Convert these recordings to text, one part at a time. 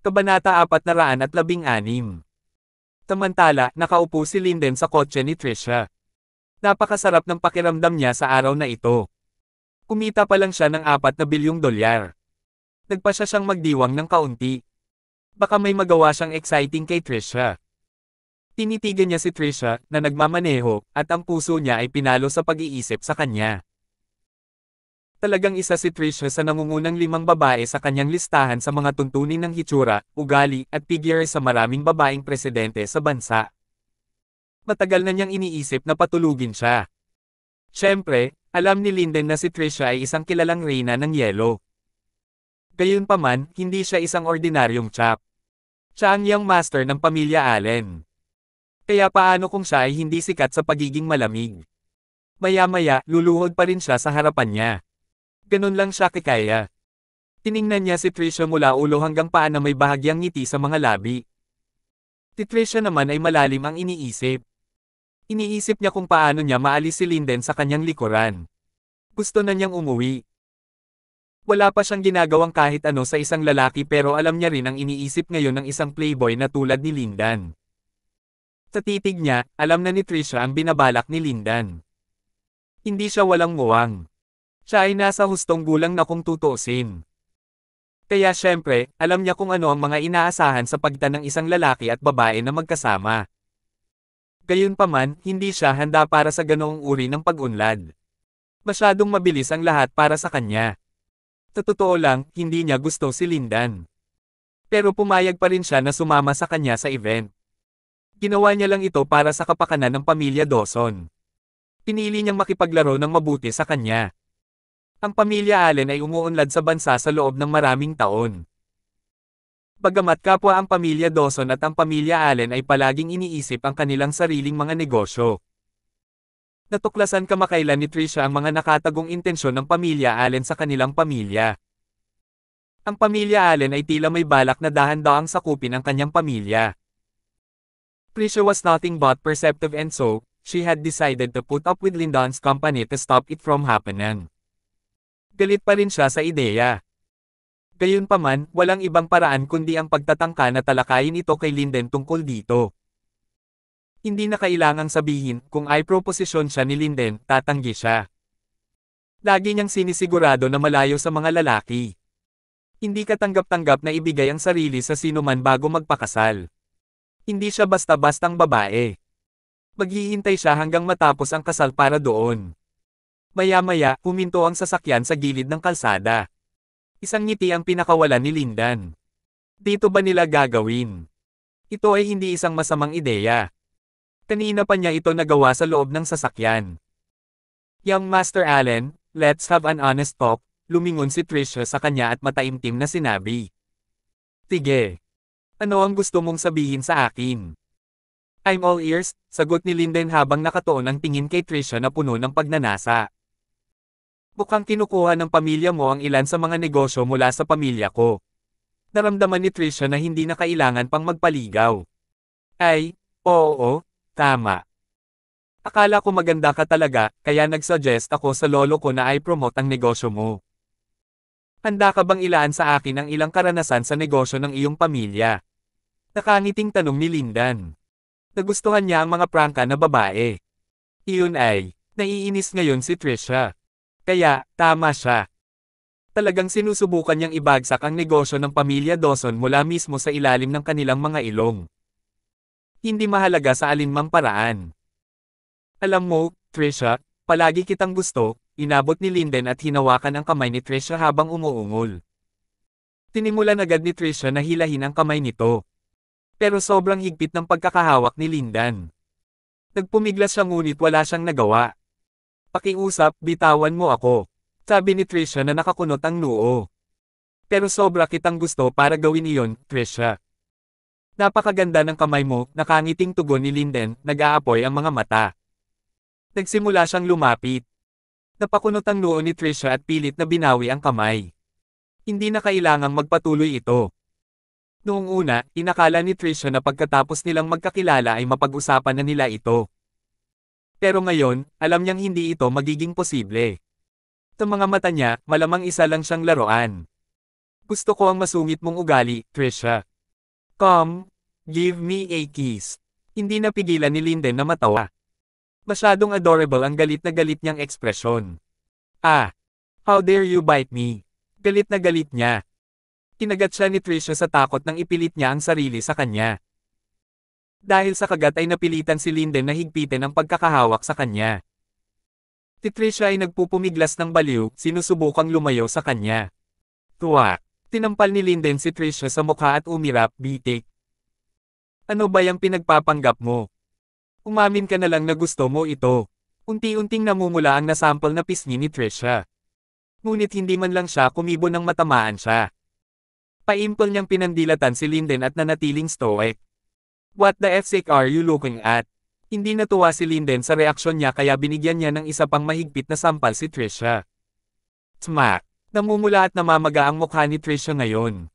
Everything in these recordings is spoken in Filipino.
Kabanata 416. Samantala, nakaupo si Linden sa kotse ni Trisha. Napakasarap ng pakiramdam niya sa araw na ito. Kumita pa lang siya ng 4 na bilyong dolyar. Nagpa siya siyang magdiwang ng kaunti. Baka may magawa siyang exciting kay Trisha. Tinitigan niya si Trisha, na nagmamaneho, at ang puso niya ay pinalo sa pag-iisip sa kanya. Talagang isa si Trisha sa nangungunang 5 babae sa kanyang listahan sa mga tuntunin ng hitsura, ugali, at figure sa maraming babaeng presidente sa bansa. Matagal na niyang iniisip na patulugin siya. Siyempre, alam ni Linden na si Trisha ay isang kilalang reyna ng yelo. Gayunpaman, hindi siya isang ordinaryong chap. Siya ang young master ng pamilya Allen. Kaya paano kung siya ay hindi sikat sa pagiging malamig? Maya-maya, luluhod pa rin siya sa harapan niya. Ganun lang siya kikaya. Tiningnan niya si Trisha mula ulo hanggang paa na may bahagyang ngiti sa mga labi. Si Trisha naman ay malalim ang iniisip. Iniisip niya kung paano niya maalis si Linden sa kanyang likuran. Gusto na niyang umuwi. Wala pa siyang ginagawang kahit ano sa isang lalaki pero alam niya rin ang iniisip ngayon ng isang playboy na tulad ni Lindan. Sa titig niya, alam na ni Trisha ang binabalak ni Lindan. Hindi siya walang muwang. Siya ay nasa hustong gulang na kung tutuusin. Kaya syempre, alam niya kung ano ang mga inaasahan sa pagitan ng isang lalaki at babae na magkasama. Gayunpaman, hindi siya handa para sa ganoong uri ng pag-unlad. Masyadong mabilis ang lahat para sa kanya. Sa totoo lang, hindi niya gusto si Lindan. Pero pumayag pa rin siya na sumama sa kanya sa event. Ginawa niya lang ito para sa kapakanan ng pamilya Dawson. Pinili niyang makipaglaro ng mabuti sa kanya. Ang pamilya Allen ay umuunlad sa bansa sa loob ng maraming taon. Bagamat kapwa ang pamilya Dawson at ang pamilya Allen ay palaging iniisip ang kanilang sariling mga negosyo. Natuklasan kamakailan ni Trisha ang mga nakatagong intensyon ng pamilya Allen sa kanilang pamilya. Ang pamilya Allen ay tila may balak na dahan-daang sakupin ang kanyang pamilya. Trisha was nothing but perceptive and so, she had decided to put up with Lindan's company to stop it from happening. Galit pa rin siya sa ideya. Gayunpaman, walang ibang paraan kundi ang pagtatangka na talakayin ito kay Linden tungkol dito. Hindi na kailangang sabihin, kung ay proposisyon siya ni Linden, tatanggi siya. Lagi niyang sinisigurado na malayo sa mga lalaki. Hindi katanggap-tanggap na ibigay ang sarili sa sinuman bago magpakasal. Hindi siya basta-bastang babae. Maghihintay siya hanggang matapos ang kasal para doon. Maya-maya, huminto ang sasakyan sa gilid ng kalsada. Isang ngiti ang pinakawalan ni Lindan. Dito ba nila gagawin? Ito ay hindi isang masamang ideya. Kanina pa niya ito nagawa sa loob ng sasakyan. Young Master Allen, let's have an honest talk, lumingon si Trisha sa kanya at mataimtim na sinabi. Sige. Ano ang gusto mong sabihin sa akin? I'm all ears, sagot ni Linden habang nakatuon ang tingin kay Trisha na puno ng pagnanasa. Mukhang kinukuha ng pamilya mo ang ilan sa mga negosyo mula sa pamilya ko. Naramdaman ni Trisha na hindi na kailangan pang magpaligaw. Ay, oo, tama. Akala ko maganda ka talaga, kaya nagsuggest ako sa lolo ko na i-promote ang negosyo mo. Handa ka bang ilaan sa akin ang ilang karanasan sa negosyo ng iyong pamilya? Nakangiting tanong ni Lindan. Nagustuhan niya ang mga prangka na babae. Iyon ay, naiinis ngayon si Trisha. Kaya, tama siya. Talagang sinusubukan niyang ibagsak ang negosyo ng pamilya Dawson mula mismo sa ilalim ng kanilang mga ilong. Hindi mahalaga sa alinmang paraan. Alam mo, Trisha, palagi kitang gusto, inabot ni Linden at hinawakan ang kamay ni Trisha habang umuungol. Tinimulan agad ni Trisha na hilahin ang kamay nito. Pero sobrang higpit ng pagkakahawak ni Lindan. Nagpumiglas siya ngunit wala siyang nagawa. Pakiusap, bitawan mo ako. Sabi ni Trisha na nakakunot ang noo. Pero sobra kitang gusto para gawin iyon, Trisha. Napakaganda ng kamay mo, nakangiting tugon ni Linden, nag-aapoy ang mga mata. Nagsimula siyang lumapit. Napakunot ang noo ni Trisha at pilit na binawi ang kamay. Hindi na kailangang magpatuloy ito. Noong una, inakala ni Trisha na pagkatapos nilang magkakilala ay mapag-usapan na nila ito. Pero ngayon, alam niyang hindi ito magiging posible. Sa mga mata niya, malamang isa lang siyang laruan. Gusto ko ang masungit mong ugali, Trisha. Come, give me a kiss. Hindi napigilan ni Linden na matawa. Masyadong adorable ang galit na galit niyang ekspresyon. Ah! How dare you bite me? Galit na galit niya. Kinagat siya ni Trisha sa takot nang ipilit niya ang sarili sa kanya. Dahil sa kagat ay napilitan si Linden na higpitin ang pagkakahawak sa kanya. Si Trisha ay nagpupumiglas ng baliw, sinusubukang lumayo sa kanya. Tuwa. Tinampal ni Linden si Trisha sa mukha at umirap, bitik. Ano ba yung pinagpapanggap mo? Umamin ka na lang na gusto mo ito. Unti-unting namumula ang nasample na pisngi ni Trisha. Ngunit hindi man lang siya kumibo nang matamaan siya. Paimpol niyang pinandilatan si Linden at nanatiling stoic. What the f*** are you looking at? Hindi natuwa si Linden sa reaksyon niya kaya binigyan niya ng isa pang mahigpit na sampal si Trisha. Smack! Namumula at namamaga ang mukha ni Trisha ngayon.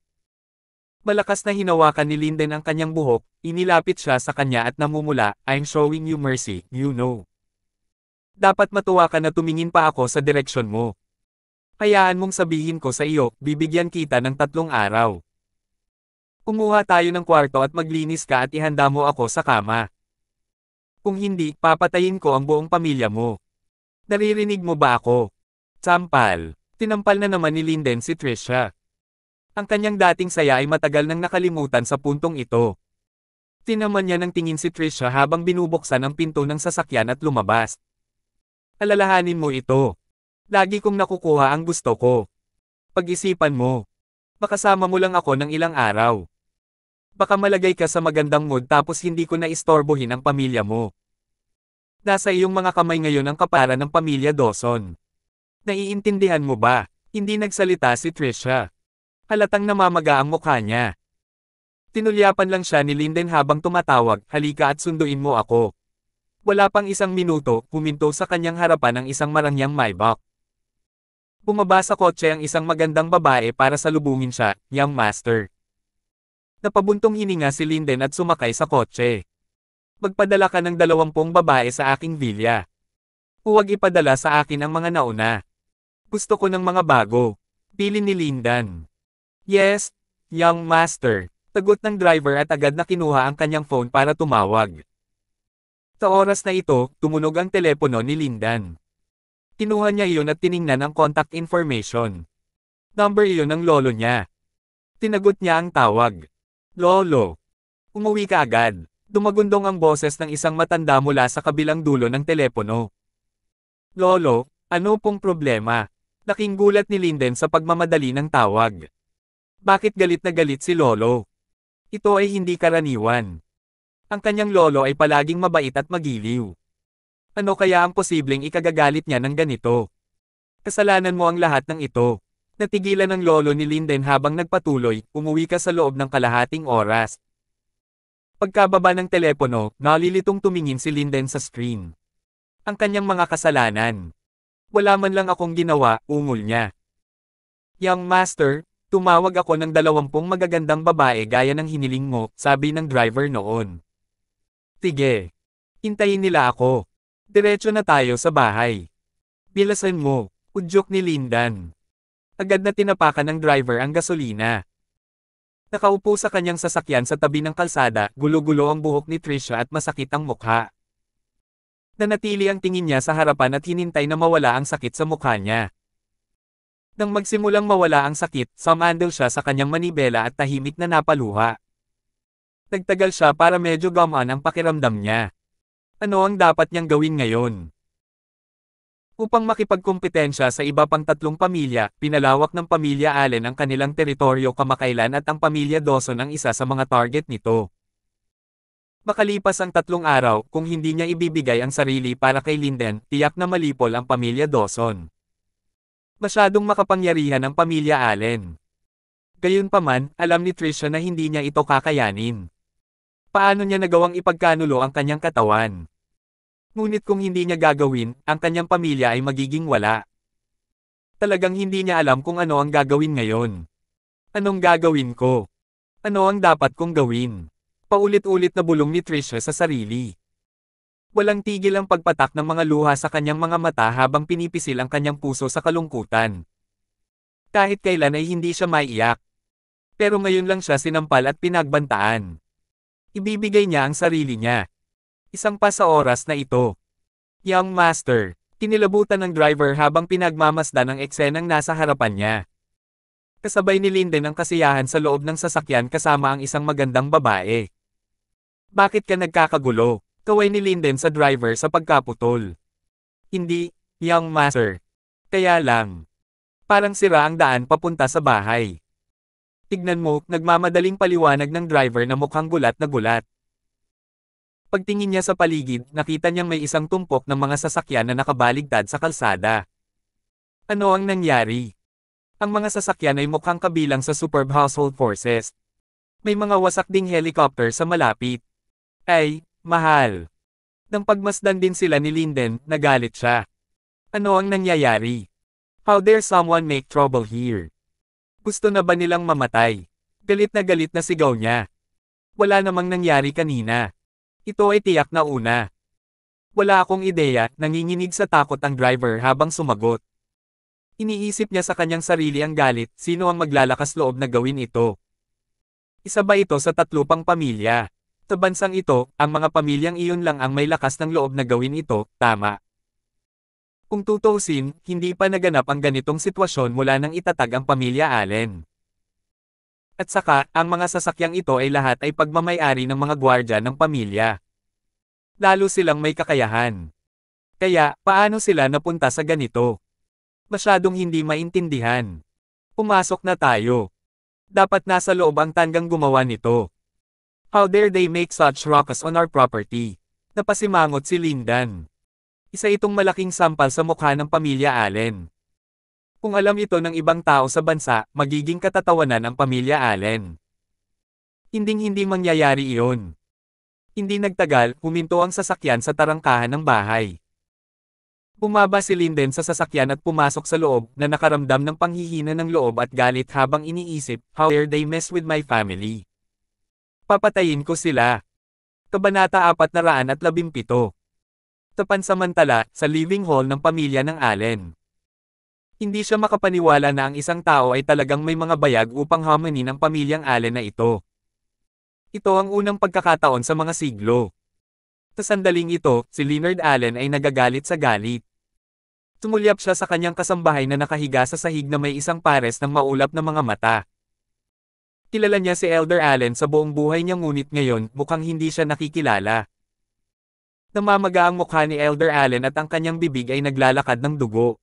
Malakas na hinawakan ni Linden ang kanyang buhok, inilapit siya sa kanya at namumula, I'm showing you mercy, you know. Dapat matuwa ka na tumingin pa ako sa direksyon mo. Hayaan mong sabihin ko sa iyo, bibigyan kita ng 3 araw. Kumuha tayo ng kwarto at maglinis ka at ihanda mo ako sa kama. Kung hindi, papatayin ko ang buong pamilya mo. Naririnig mo ba ako? Sampal. Tinampal na naman ni Linden si Trisha. Ang kanyang dating saya ay matagal nang nakalimutan sa puntong ito. Tinaman niya ng tingin si Trisha habang binubuksan ang pinto ng sasakyan at lumabas. Alalahanin mo ito. Lagi kong nakukuha ang gusto ko. Pag-isipan mo. Makasama mo lang ako ng ilang araw. Baka malagay ka sa magandang mood tapos hindi ko na istorbohin ang pamilya mo. Nasa iyong mga kamay ngayon ang kapakanan ng pamilya Dawson. Naiintindihan mo ba? Hindi nagsalita si Trisha. Halatang namamaga ang mukha niya. Tinulyapan lang siya ni Linden habang tumatawag, halika at sunduin mo ako. Wala pang 1 minuto, huminto sa kanyang harapan ang isang marangyang Maybach. Bumaba sa kotse ang isang magandang babae para salubungin siya, young master. Napabuntong hininga si Linden at sumakay sa kotse. Magpadala ka ng 20 babae sa aking villa. Huwag ipadala sa akin ang mga nauna. Gusto ko ng mga bago. Pili ni Linden. Yes, young master. Tagot ng driver at agad na kinuha ang kanyang phone para tumawag. Sa oras na ito, tumunog ang telepono ni Linden. Kinuha niya iyon at tiningnan ang contact information. Number iyon ng lolo niya. Tinagot niya ang tawag. Lolo. Umuwi ka agad. Dumagundong ang boses ng isang matanda mula sa kabilang dulo ng telepono. Lolo, ano pong problema? Laking gulat ni Linden sa pagmamadali ng tawag. Bakit galit na galit si Lolo? Ito ay hindi karaniwan. Ang kanyang lolo ay palaging mabait at magiliw. Ano kaya ang posibleng ikagagalit niya ng ganito? Kasalanan mo ang lahat ng ito. Natigilan ng lolo ni Linden habang nagpatuloy, umuwi ka sa loob ng kalahating oras. Pagkababa ng telepono, nalilitong tumingin si Linden sa screen. Ang kanyang mga kasalanan. Wala man lang akong ginawa, ungol niya. Young master, tumawag ako ng 20 magagandang babae gaya ng hiniling mo, sabi ng driver noon. Sige. Hintayin nila ako. Diretso na tayo sa bahay. Bilasan mo, udyok ni Linden. Agad na tinapakan ng driver ang gasolina. Nakaupo sa kanyang sasakyan sa tabi ng kalsada, gulo-gulo ang buhok ni Trisha at masakit ang mukha. Nanatili ang tingin niya sa harapan at hinintay na mawala ang sakit sa mukha niya. Nang magsimulang mawala ang sakit, sumandal siya sa kanyang manibela at tahimik na napaluha. Nagtagal siya para medyo gumaan ang pakiramdam niya. Ano ang dapat niyang gawin ngayon? Upang makipagkumpetensya sa iba pang 3 pamilya, pinalawak ng pamilya Allen ang kanilang teritoryo kamakailan at ang pamilya Dawson ang isa sa mga target nito. Makalipas ang 3 araw, kung hindi niya ibibigay ang sarili para kay Linden, tiyak na malipol ang pamilya Dawson. Masyadong makapangyarihan ang pamilya Allen. Gayunpaman, alam ni Trisha na hindi niya ito kakayanin. Paano niya nagawang ipagkanulo ang kanyang katawan? Ngunit kung hindi niya gagawin, ang kanyang pamilya ay magiging wala. Talagang hindi niya alam kung ano ang gagawin ngayon. Anong gagawin ko? Ano ang dapat kong gawin? Paulit-ulit na bulong ni Trisha sa sarili. Walang tigil ang pagpatak ng mga luha sa kanyang mga mata habang pinipisil ang kanyang puso sa kalungkutan. Kahit kailan ay hindi siya maiyak. Pero ngayon lang siya sinampal at pinagbantaan. Ibibigay niya ang sarili niya. Isang pa sa oras na ito. Young Master. Kinilabutan ng driver habang pinagmamasdan ang eksenang nasa harapan niya. Kasabay ni Linden ang kasiyahan sa loob ng sasakyan kasama ang isang magandang babae. Bakit ka nagkakagulo? Kaway ni Linden sa driver sa pagkaputol. Hindi, Young Master. Kaya lang. Parang sira ang daan papunta sa bahay. Tignan mo, nagmamadaling paliwanag ng driver na mukhang gulat na gulat. Pagtingin niya sa paligid, nakita niyang may isang tumpok ng mga sasakyan na nakabaligtad sa kalsada. Ano ang nangyari? Ang mga sasakyan ay mukhang kabilang sa Superb Household Forces. May mga wasak ding helicopter sa malapit. Ay, mahal. Nang pagmasdan din sila ni Linden, nagalit siya. Ano ang nangyayari? How dare someone make trouble here? Gusto na ba nilang mamatay? Galit na sigaw niya. Wala namang nangyari kanina. Ito ay tiyak na una. Wala akong ideya, nanginginig sa takot ang driver habang sumagot. Iniisip niya sa kanyang sarili ang galit, sino ang maglalakas loob na gawin ito? Isa ba ito sa 3 pang pamilya? Sa bansang ito, ang mga pamilyang iyon lang ang may lakas ng loob na gawin ito, tama. Kung tutuusin, hindi pa naganap ang ganitong sitwasyon mula nang itatag ang pamilya Allen. At saka, ang mga sasakyang ito ay lahat ay pagmamay-ari ng mga gwardya ng pamilya. Lalo silang may kakayahan. Kaya, paano sila napunta sa ganito? Masyadong hindi maintindihan. Pumasok na tayo. Dapat nasa loob ang tanggang gumawa nito. How dare they make such ruckus on our property? Napasimangot si Lindan. Isa itong malaking sampal sa mukha ng pamilya Allen. Kung alam ito ng ibang tao sa bansa, magiging katatawanan ang pamilya Allen. Hinding-hindi mangyayari iyon. Hindi nagtagal, huminto ang sasakyan sa tarangkahan ng bahay. Bumaba si Linden sa sasakyan at pumasok sa loob na nakaramdam ng panghihina ng loob at galit habang iniisip, how dare they mess with my family? Papatayin ko sila. Kabanata 417. Tapansamantala, sa living hall ng pamilya ng Allen. Hindi siya makapaniwala na ang isang tao ay talagang may mga bayag upang hamanin ang pamilyang Allen na ito. Ito ang unang pagkakataon sa mga siglo. Sa sandaling ito, si Leonard Allen ay nagagalit sa galit. Tumulyap siya sa kanyang kasambahay na nakahiga sa sahig na may isang pares ng maulap na mga mata. Kilala niya si Elder Allen sa buong buhay niya ngunit ngayon mukhang hindi siya nakikilala. Namamaga ang mukha ni Elder Allen at ang kanyang bibig ay naglalakad ng dugo.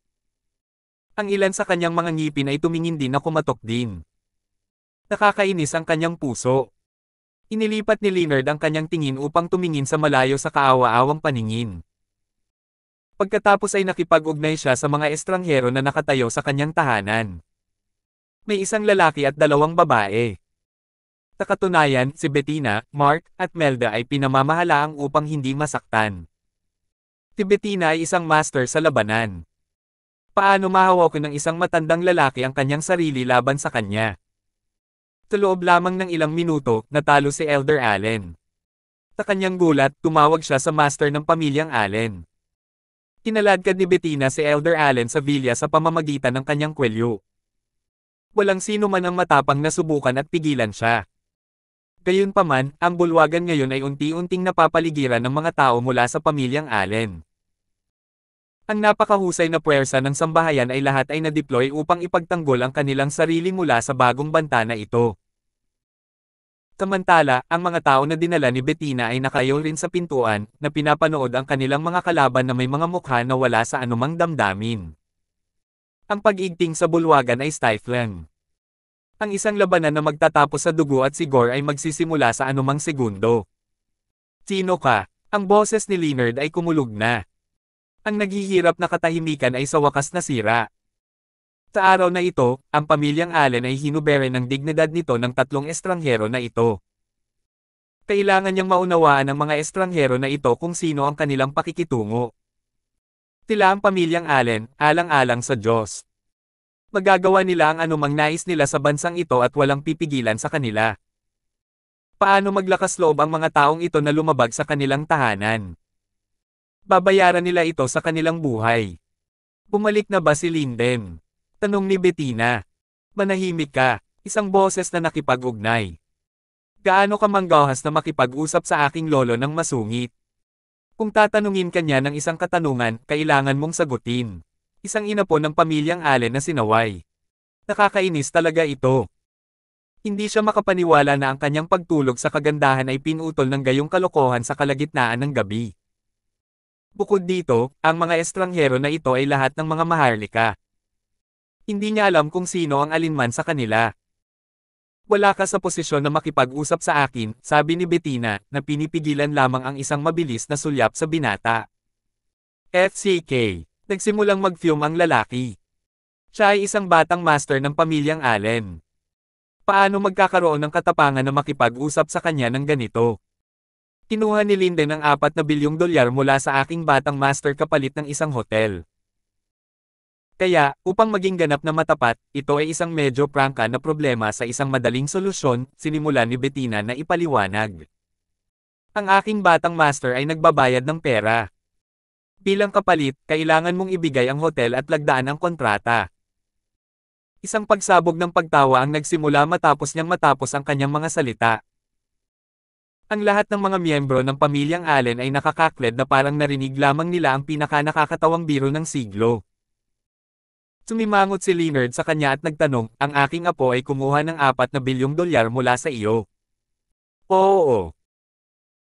Ang ilan sa kanyang mga ngipin ay tumingin din na kumatok din. Nakakainis ang kanyang puso. Inilipat ni Leonard ang kanyang tingin upang tumingin sa malayo sa kaawa-awang paningin. Pagkatapos ay nakipag-ugnay siya sa mga estranghero na nakatayo sa kanyang tahanan. May isang lalaki at 2 babae. Sa katunayan, si Bettina, Mark, at Melda ay pinamamahalaang upang hindi masaktan. Si Bettina ay isang master sa labanan. Paano mahawakan ng isang matandang lalaki ang kanyang sarili laban sa kanya? Sa loob lamang ng ilang minuto, natalo si Elder Allen. Sa kanyang gulat, tumawag siya sa master ng pamilyang Allen. Kinaladkad ni Bettina si Elder Allen sa villa sa pamamagitan ng kanyang kwelyo. Walang sino man ang matapang na subukan at pigilan siya. Gayunpaman, ang bulwagan ngayon ay unti-unting napapaligiran ng mga tao mula sa pamilyang Allen. Ang napakahusay na puwersa ng sambahayan ay lahat ay na-deploy upang ipagtanggol ang kanilang sarili mula sa bagong banta na ito. Samantala, ang mga tao na dinala ni Bettina ay nakayo rin sa pintuan, na pinapanood ang kanilang mga kalaban na may mga mukha na wala sa anumang damdamin. Ang pag-igting sa bulwagan ay stifling. Ang isang labanan na magtatapos sa dugo at sigor ay magsisimula sa anumang segundo. Sino ka? Ang boses ni Leonard ay kumulog na. Ang naghihirap na katahimikan ay sa wakas nasira. Sa araw na ito, ang pamilyang Allen ay hinubere ng dignidad nito ng 3 estranghero na ito. Kailangan niyang maunawaan ng mga estranghero na ito kung sino ang kanilang pakikitungo. Sila ang pamilyang Allen, alang-alang sa Diyos. Magagawa nila ang anumang nais nila sa bansang ito at walang pipigilan sa kanila. Paano maglakas loob ang mga taong ito na lumabag sa kanilang tahanan? Babayaran nila ito sa kanilang buhay. Bumalik na ba si Linden? Tanong ni Bettina. Manahimik ka. Isang boses na nakipag-ugnay. Gaano ka manggahas na makipag-usap sa aking lolo ng masungit? Kung tatanungin ka niya ng isang katanungan, kailangan mong sagutin. Isang ina po ng pamilyang Allen na sinaway. Nakakainis talaga ito. Hindi siya makapaniwala na ang kanyang pagtulog sa kagandahan ay pinutol ng gayong kalokohan sa kalagitnaan ng gabi. Bukod dito, ang mga estranghero na ito ay lahat ng mga maharlika. Hindi niya alam kung sino ang alinman sa kanila. Wala ka sa posisyon na makipag-usap sa akin, sabi ni Bettina, na pinipigilan lamang ang isang mabilis na sulyap sa binata. FCK. Nagsimulang mag-fume ang lalaki. Siya ay isang batang master ng pamilyang Allen. Paano magkakaroon ng katapangan na makipag-usap sa kanya ng ganito? Kinuha ni Linden ang $4 na bilyong mula sa aking batang master kapalit ng isang hotel. Kaya, upang maging ganap na matapat, ito ay isang medyo prangka na problema sa isang madaling solusyon, sinimulan ni Bettina na ipaliwanag. Ang aking batang master ay nagbabayad ng pera. Bilang kapalit, kailangan mong ibigay ang hotel at lagdaan ang kontrata. Isang pagsabog ng pagtawa ang nagsimula matapos niyang matapos ang kanyang mga salita. Ang lahat ng mga miyembro ng pamilyang Allen ay nakakakled na parang narinig lamang nila ang pinaka-nakakatawang biro ng siglo. Sumimangot si Leonard sa kanya at nagtanong, ang aking apo ay kumuha ng $4 na bilyong mula sa iyo. Oo.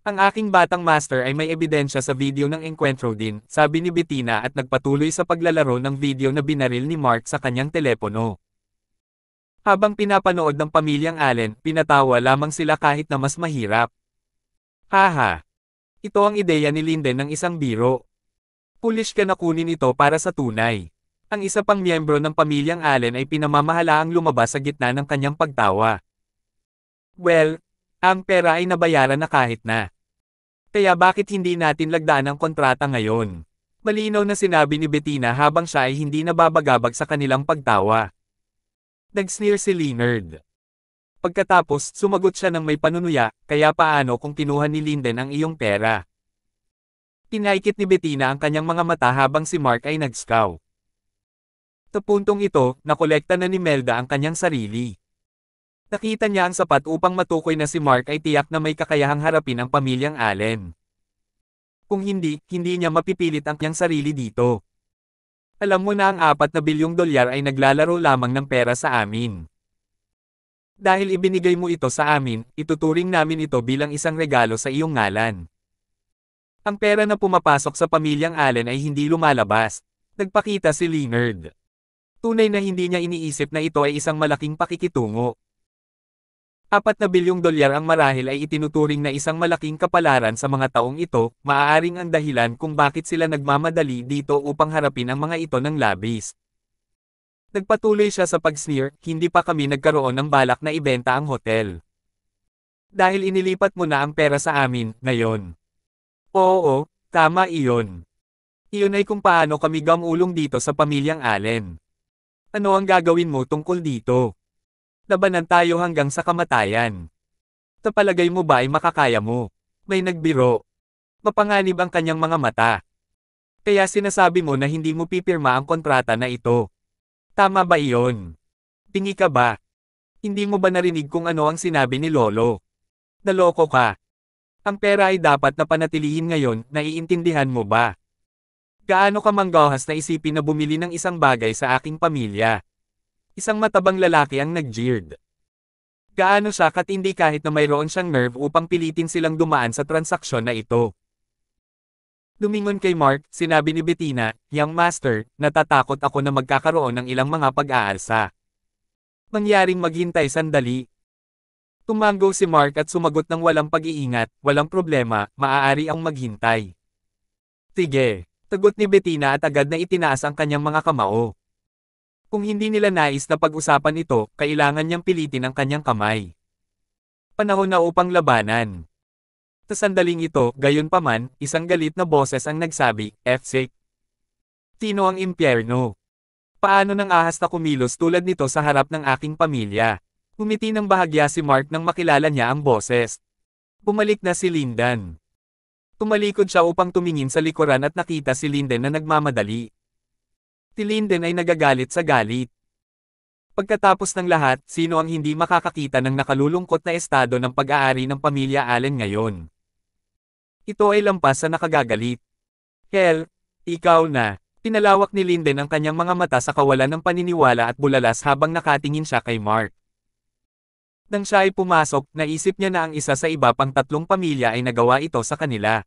Ang aking batang master ay may ebidensya sa video ng engkwentro din, sabi ni Bettina at nagpatuloy sa paglalaro ng video na binaril ni Mark sa kanyang telepono. Habang pinapanood ng pamilyang Allen, pinatawa lamang sila kahit na mas mahirap. Haha. Ito ang ideya ni Linden ng isang biro. Pulish ka na kunin ito para sa tunay. Ang isa pang miyembro ng pamilyang Allen ay pinamamahalaang lumabas sa gitna ng kanyang pagtawa. Well, ang pera ay nabayaran na kahit na. Kaya bakit hindi natin lagdaan ang kontrata ngayon? Malinaw na sinabi ni Bettina habang siya ay hindi nababagabag sa kanilang pagtawa. Nag-sneer si Leonard. Pagkatapos, sumagot siya ng may panunuya, kaya paano kung kinuha ni Linden ang iyong pera? Pinaikit ni Bettina ang kanyang mga mata habang si Mark ay nag-scow. Sa puntong ito, nakolekta na ni Melda ang kanyang sarili. Nakita niya ang sapat upang matukoy na si Mark ay tiyak na may kakayahang harapin ang pamilyang Allen. Kung hindi, hindi niya mapipilit ang kanyang sarili dito. Alam mo na ang $4 na bilyong ay naglalaro lamang ng pera sa amin. Dahil ibinigay mo ito sa amin, ituturing namin ito bilang isang regalo sa iyong ngalan. Ang pera na pumapasok sa pamilyang Allen ay hindi lumalabas. Nagpakita si Leonard. Tunay na hindi niya iniisip na ito ay isang malaking pakikitungo. $4 na bilyong ang marahil ay itinuturing na isang malaking kapalaran sa mga taong ito, maaaring ang dahilan kung bakit sila nagmamadali dito upang harapin ang mga ito ng labis. Nagpatuloy siya sa pag-sneer, hindi pa kami nagkaroon ng balak na ibenta ang hotel. Dahil inilipat mo na ang pera sa amin, ngayon. Oo, tama iyon. Iyon ay kung paano kami gamulong dito sa pamilyang Allen. Ano ang gagawin mo tungkol dito? Labanan tayo hanggang sa kamatayan. Sa palagay mo ba ay makakaya mo? May nagbiro. Mapanganib ang kanyang mga mata. Kaya sinasabi mo na hindi mo pipirma ang kontrata na ito. Tama ba iyon? Tingi ka ba? Hindi mo ba narinig kung ano ang sinabi ni Lolo? Naloko ka. Ang pera ay dapat na panatilihin ngayon, naiintindihan mo ba? Gaano ka manggahas na isipin na bumili ng isang bagay sa aking pamilya? Isang matabang lalaki ang nag-jeered. Gaano siya katindi kahit na mayroon siyang nerve upang pilitin silang dumaan sa transaksyon na ito. Lumingon kay Mark, sinabi ni Bettina, Young Master, natatakot ako na magkakaroon ng ilang mga pag-aalsa. Mangyaring maghintay sandali. Tumango si Mark at sumagot ng walang pag-iingat, walang problema, maaari ang maghintay. Sige. Sagot ni Bettina at agad na itinaas ang kanyang mga kamao. Kung hindi nila nais na pag-usapan ito, kailangan niyang pilitin ang kanyang kamay. Panahon na upang labanan. Sa sandaling ito, gayunpaman, isang galit na boses ang nagsabi, F-sick. Sino ang impyerno? Paano nang ahas na kumilos tulad nito sa harap ng aking pamilya? Ngumiti ng bahagya si Mark nang makilala niya ang boses. Bumalik na si Linden. Tumalikod siya upang tumingin sa likuran at nakita si Linden na nagmamadali. Si Linden ay nagagalit sa galit. Pagkatapos ng lahat, sino ang hindi makakakita ng nakalulungkot na estado ng pag-aari ng pamilya Allen ngayon? Ito ay lampas sa nakagagalit. Hell, ikaw na. Pinalawak ni Linden ang kanyang mga mata sa kawalan ng paniniwala at bulalas habang nakatingin siya kay Mark. Nang siya ay pumasok, naisip niya na ang isa sa iba pang tatlong pamilya ay nagawa ito sa kanila.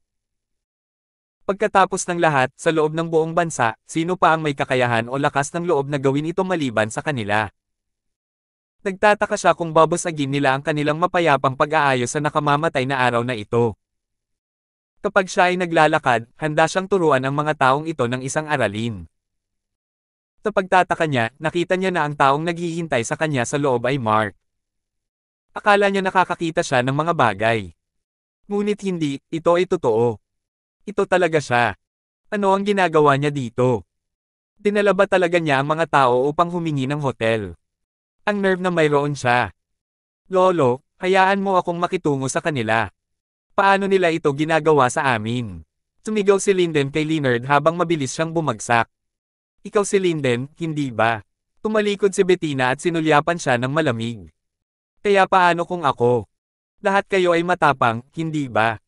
Pagkatapos ng lahat, sa loob ng buong bansa, sino pa ang may kakayahan o lakas ng loob na gawin ito maliban sa kanila? Nagtataka siya kung babasagin nila ang kanilang mapayapang pag-aayos sa nakamamatay na araw na ito. Kapag siya ay naglalakad, handa siyang turuan ang mga taong ito ng isang aralin. Sa pagtataka niya, nakita niya na ang taong naghihintay sa kanya sa loob ay Mark. Akala niya nakakakita siya ng mga bagay. Ngunit hindi, ito ay totoo. Ito talaga siya. Ano ang ginagawa niya dito? Dinala ba talaga niya ang mga tao upang humingi ng hotel? Ang nerve na mayroon siya. Lolo, hayaan mo akong makitungo sa kanila. Paano nila ito ginagawa sa amin? Sumigaw si Linden kay Leonard habang mabilis siyang bumagsak. Ikaw si Linden, hindi ba? Tumalikod si Bettina at sinulyapan siya ng malamig. Kaya paano kung ako? Lahat kayo ay matapang, hindi ba?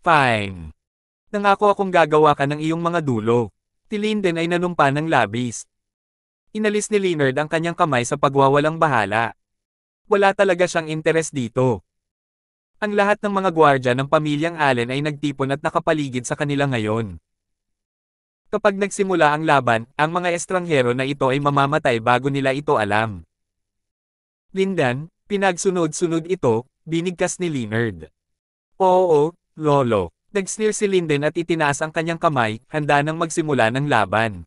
Fine. Nangako akong gagawa ka ng iyong mga dulo. Si Linden ay nanumpa ng labis. Inalis ni Leonard ang kanyang kamay sa pagwawalang bahala. Wala talaga siyang interes dito. Ang lahat ng mga gwardya ng pamilyang Allen ay nagtipon at nakapaligid sa kanila ngayon. Kapag nagsimula ang laban, ang mga estranghero na ito ay mamamatay bago nila ito alam. Lindan, pinagsunod-sunod ito, binigkas ni Leonard. Oo, Lolo. Nag-sneer si Linden at itinaas ang kanyang kamay, handa nang magsimula ng laban.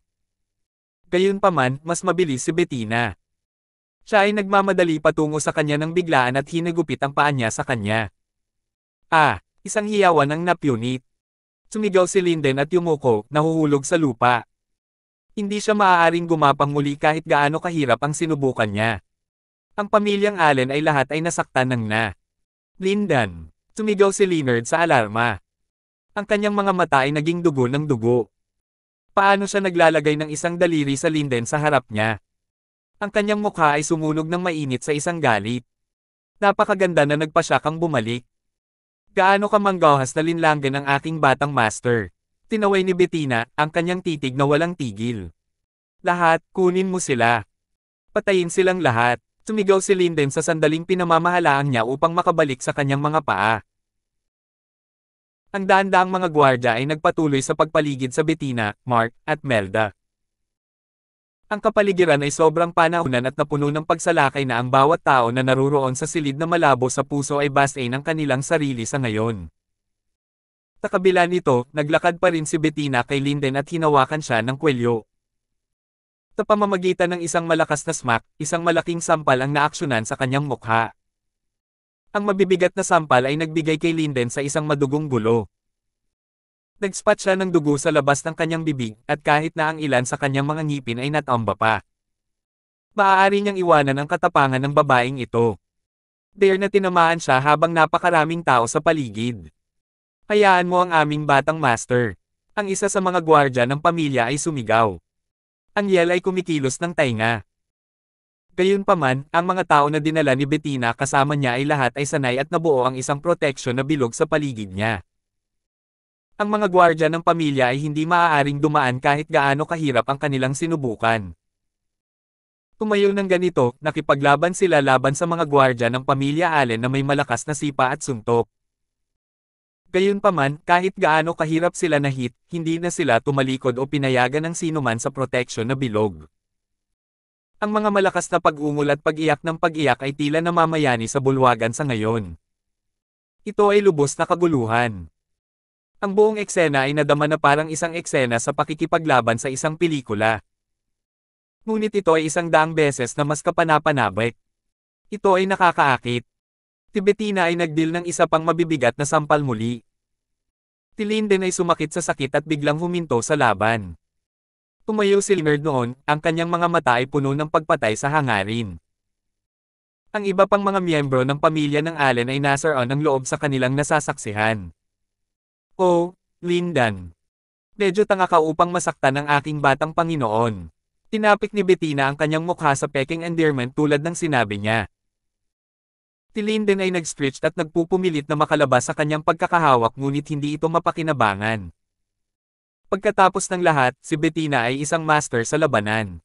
Gayunpaman, mas mabilis si Bettina. Siya ay nagmamadali patungo sa kanya ng biglaan at hinagupit ang paa niya sa kanya. Isang hiyawan ang napunit. Sumigaw si Linden at yumuko, nahuhulog sa lupa. Hindi siya maaaring gumapang muli kahit gaano kahirap ang sinubukan niya. Ang pamilyang Allen ay lahat ay nasaktan ng na. Linden, sumigaw si Leonard sa alarma. Ang kanyang mga mata ay naging dugo ng dugo. Paano siya naglalagay ng isang daliri sa Linden sa harap niya? Ang kanyang mukha ay sumunog ng mainit sa isang galit. Napakaganda na nagpasya kang bumalik. Gaano ka manggahas na linlanggan ang aking batang master? Tinaway ni Bettina, ang kanyang titig na walang tigil. Lahat, kunin mo sila. Patayin silang lahat. Sumigaw si Linden sa sandaling pinamamahalaan niya upang makabalik sa kanyang mga paa. Ang daan-daang mga gwardya ay nagpatuloy sa pagpaligid sa Bettina, Mark, at Melda. Ang kapaligiran ay sobrang panahunan at napuno ng pagsalakay na ang bawat tao na naruroon sa silid na malabo sa puso ay base ng kanilang sarili sa ngayon. Sa kabila nito, naglakad pa rin si Bettina kay Linden at hinawakan siya ng kwelyo. Sa pamamagitan ng isang malakas na smack, isang malaking sampal ang naaksyonan sa kanyang mukha. Ang mabibigat na sampal ay nagbigay kay Linden sa isang madugong gulo. Nag-spot siya ng dugo sa labas ng kanyang bibig, at kahit na ang ilan sa kanyang mga ngipin ay natamba pa. Maaari niyang iwanan ang katapangan ng babaeng ito. Dare na tinamaan siya habang napakaraming tao sa paligid. Hayaan mo ang aming batang master. Ang isa sa mga gwardya ng pamilya ay sumigaw. Ang yel ay kumikilos ng tainga. Gayunpaman, ang mga tao na dinala ni Bettina kasama niya ay lahat ay sanay at nabuo ang isang proteksyon na bilog sa paligid niya. Ang mga gwardya ng pamilya ay hindi maaaring dumaan kahit gaano kahirap ang kanilang sinubukan. Tumayo ng ganito, nakipaglaban sila laban sa mga gwardya ng pamilya Allen na may malakas na sipa at suntok. Gayunpaman, kahit gaano kahirap sila na hit, hindi na sila tumalikod o pinayagan ng sinuman sa proteksyon na bilog. Ang mga malakas na pag-ungol at pag-iyak ng pag-iyak ay tila namamayani sa bulwagan sa ngayon. Ito ay lubos na kaguluhan. Ang buong eksena ay nadama na parang isang eksena sa pakikipaglaban sa isang pelikula. Ngunit ito ay 100 beses na mas kapanapanabik. Ito ay nakakaakit. Si Bettina ay nagdil ng isa pang mabibigat na sampal muli. Si Linden ay sumakit sa sakit at biglang huminto sa laban. Tumayo si Leonard noon, ang kanyang mga mata ay puno ng pagpatay sa hangarin. Ang iba pang mga miyembro ng pamilya ng Allen ay nasaroon ng loob sa kanilang nasasaksihan. Oh, Lindan. Medyo tanga ka upang masaktan ang aking batang Panginoon. Tinapik ni Bettina ang kanyang mukha sa peking endearment tulad ng sinabi niya. Si Linden ay nag-stretch at nagpupumilit na makalabas sa kanyang pagkakahawak ngunit hindi ito mapakinabangan. Pagkatapos ng lahat, si Bettina ay isang master sa labanan.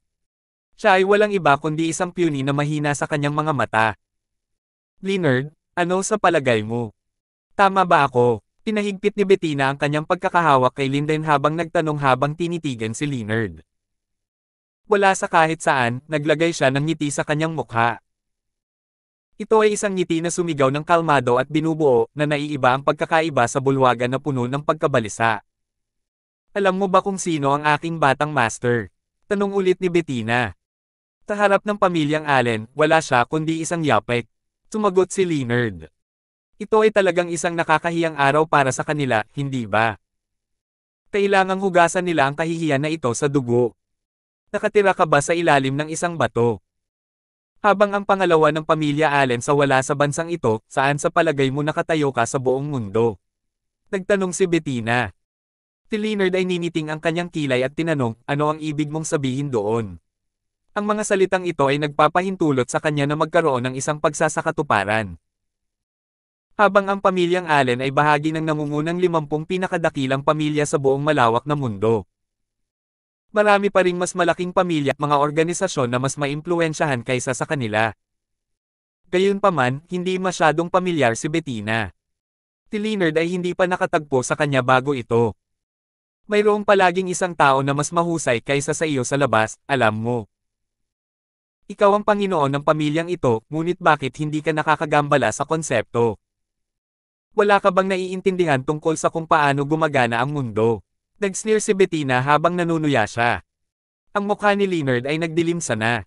Siya ay walang iba kundi isang puny na mahina sa kanyang mga mata. Leonard, ano sa palagay mo? Tama ba ako? Pinahigpit ni Bettina ang kanyang pagkakahawak kay Linden habang nagtanong habang tinitigan si Leonard. Wala sa kahit saan, naglagay siya ng ngiti sa kanyang mukha. Ito ay isang ngiti na sumigaw ng kalmado at binubuo na naiiba ang pagkakaiba sa bulwagan na puno ng pagkabalisa. Alam mo ba kung sino ang aking batang master? Tanong ulit ni Bettina. Sa harap ng pamilyang Allen, wala siya kundi isang yapek. Sumagot si Leonard. Ito ay talagang isang nakakahiyang araw para sa kanila, hindi ba? Kailangang hugasan nila ang kahihiyan na ito sa dugo. Nakatira ka ba sa ilalim ng isang bato? Habang ang pangalawa ng pamilya Allen sa wala sa bansang ito, saan sa palagay mo nakatayo ka sa buong mundo? Nagtanong si Bettina. Si Leonard ay niniting ang kanyang kilay at tinanong, ano ang ibig mong sabihin doon? Ang mga salitang ito ay nagpapahintulot sa kanya na magkaroon ng isang pagsasakatuparan. Habang ang pamilyang Allen ay bahagi ng nangungunang 50 pinakadakilang pamilya sa buong malawak na mundo. Marami pa ring mas malaking pamilya at mga organisasyon na mas maimpluwensyahan kaysa sa kanila. Gayunpaman, hindi masyadong pamilyar si Bettina. Si Leonard ay hindi pa nakatagpo sa kanya bago ito. Mayroong palaging isang tao na mas mahusay kaysa sa iyo sa labas, alam mo. Ikaw ang Panginoon ng pamilyang ito, ngunit bakit hindi ka nakakagambala sa konsepto? Wala ka bang naiintindihan tungkol sa kung paano gumagana ang mundo? Nag-sneer si Bettina habang nanunuya siya. Ang mukha ni Leonard ay nagdilim sana.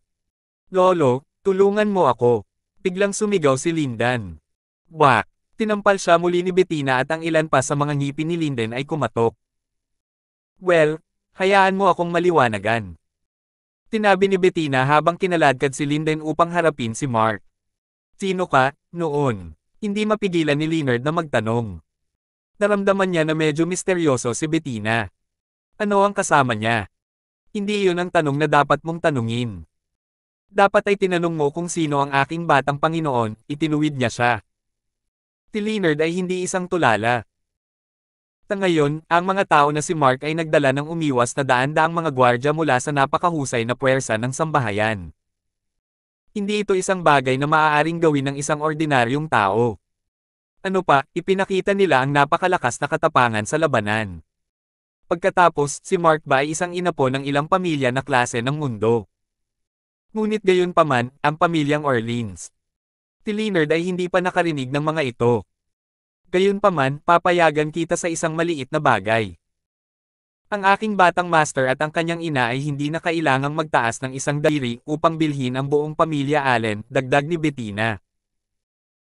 Lolo, tulungan mo ako. Biglang sumigaw si Linden. Wak! Tinampal siya muli ni Bettina at ang ilan pa sa mga ngipin ni Linden ay kumatok. Well, hayaan mo akong maliwanagan. Tinabi ni Bettina habang kinaladkad si Linden upang harapin si Mark. Sino ka, noon? Hindi mapigilan ni Leonard na magtanong. Naramdaman niya na medyo misteryoso si Bettina. Ano ang kasama niya? Hindi iyon ang tanong na dapat mong tanungin. Dapat ay tinanong mo kung sino ang aking batang Panginoon, itinuwid niya siya. Si Leonard ay hindi isang tulala. Sa ngayon, ang mga tao na si Mark ay nagdala ng umiwas na daan-daang mga gwardya mula sa napakahusay na puwersa ng sambahayan. Hindi ito isang bagay na maaaring gawin ng isang ordinaryong tao. Ano pa, ipinakita nila ang napakalakas na katapangan sa labanan. Pagkatapos, si Mark ba ay isang inapo ng ilang pamilya na klase ng mundo. Ngunit gayunpaman, ang pamilyang Orleans. Si Leonard ay hindi pa nakarinig ng mga ito. Gayunpaman, papayagan kita sa isang maliit na bagay. Ang aking batang master at ang kanyang ina ay hindi na kailangang magtaas ng isang daliri upang bilhin ang buong pamilya Allen, dagdag ni Bettina.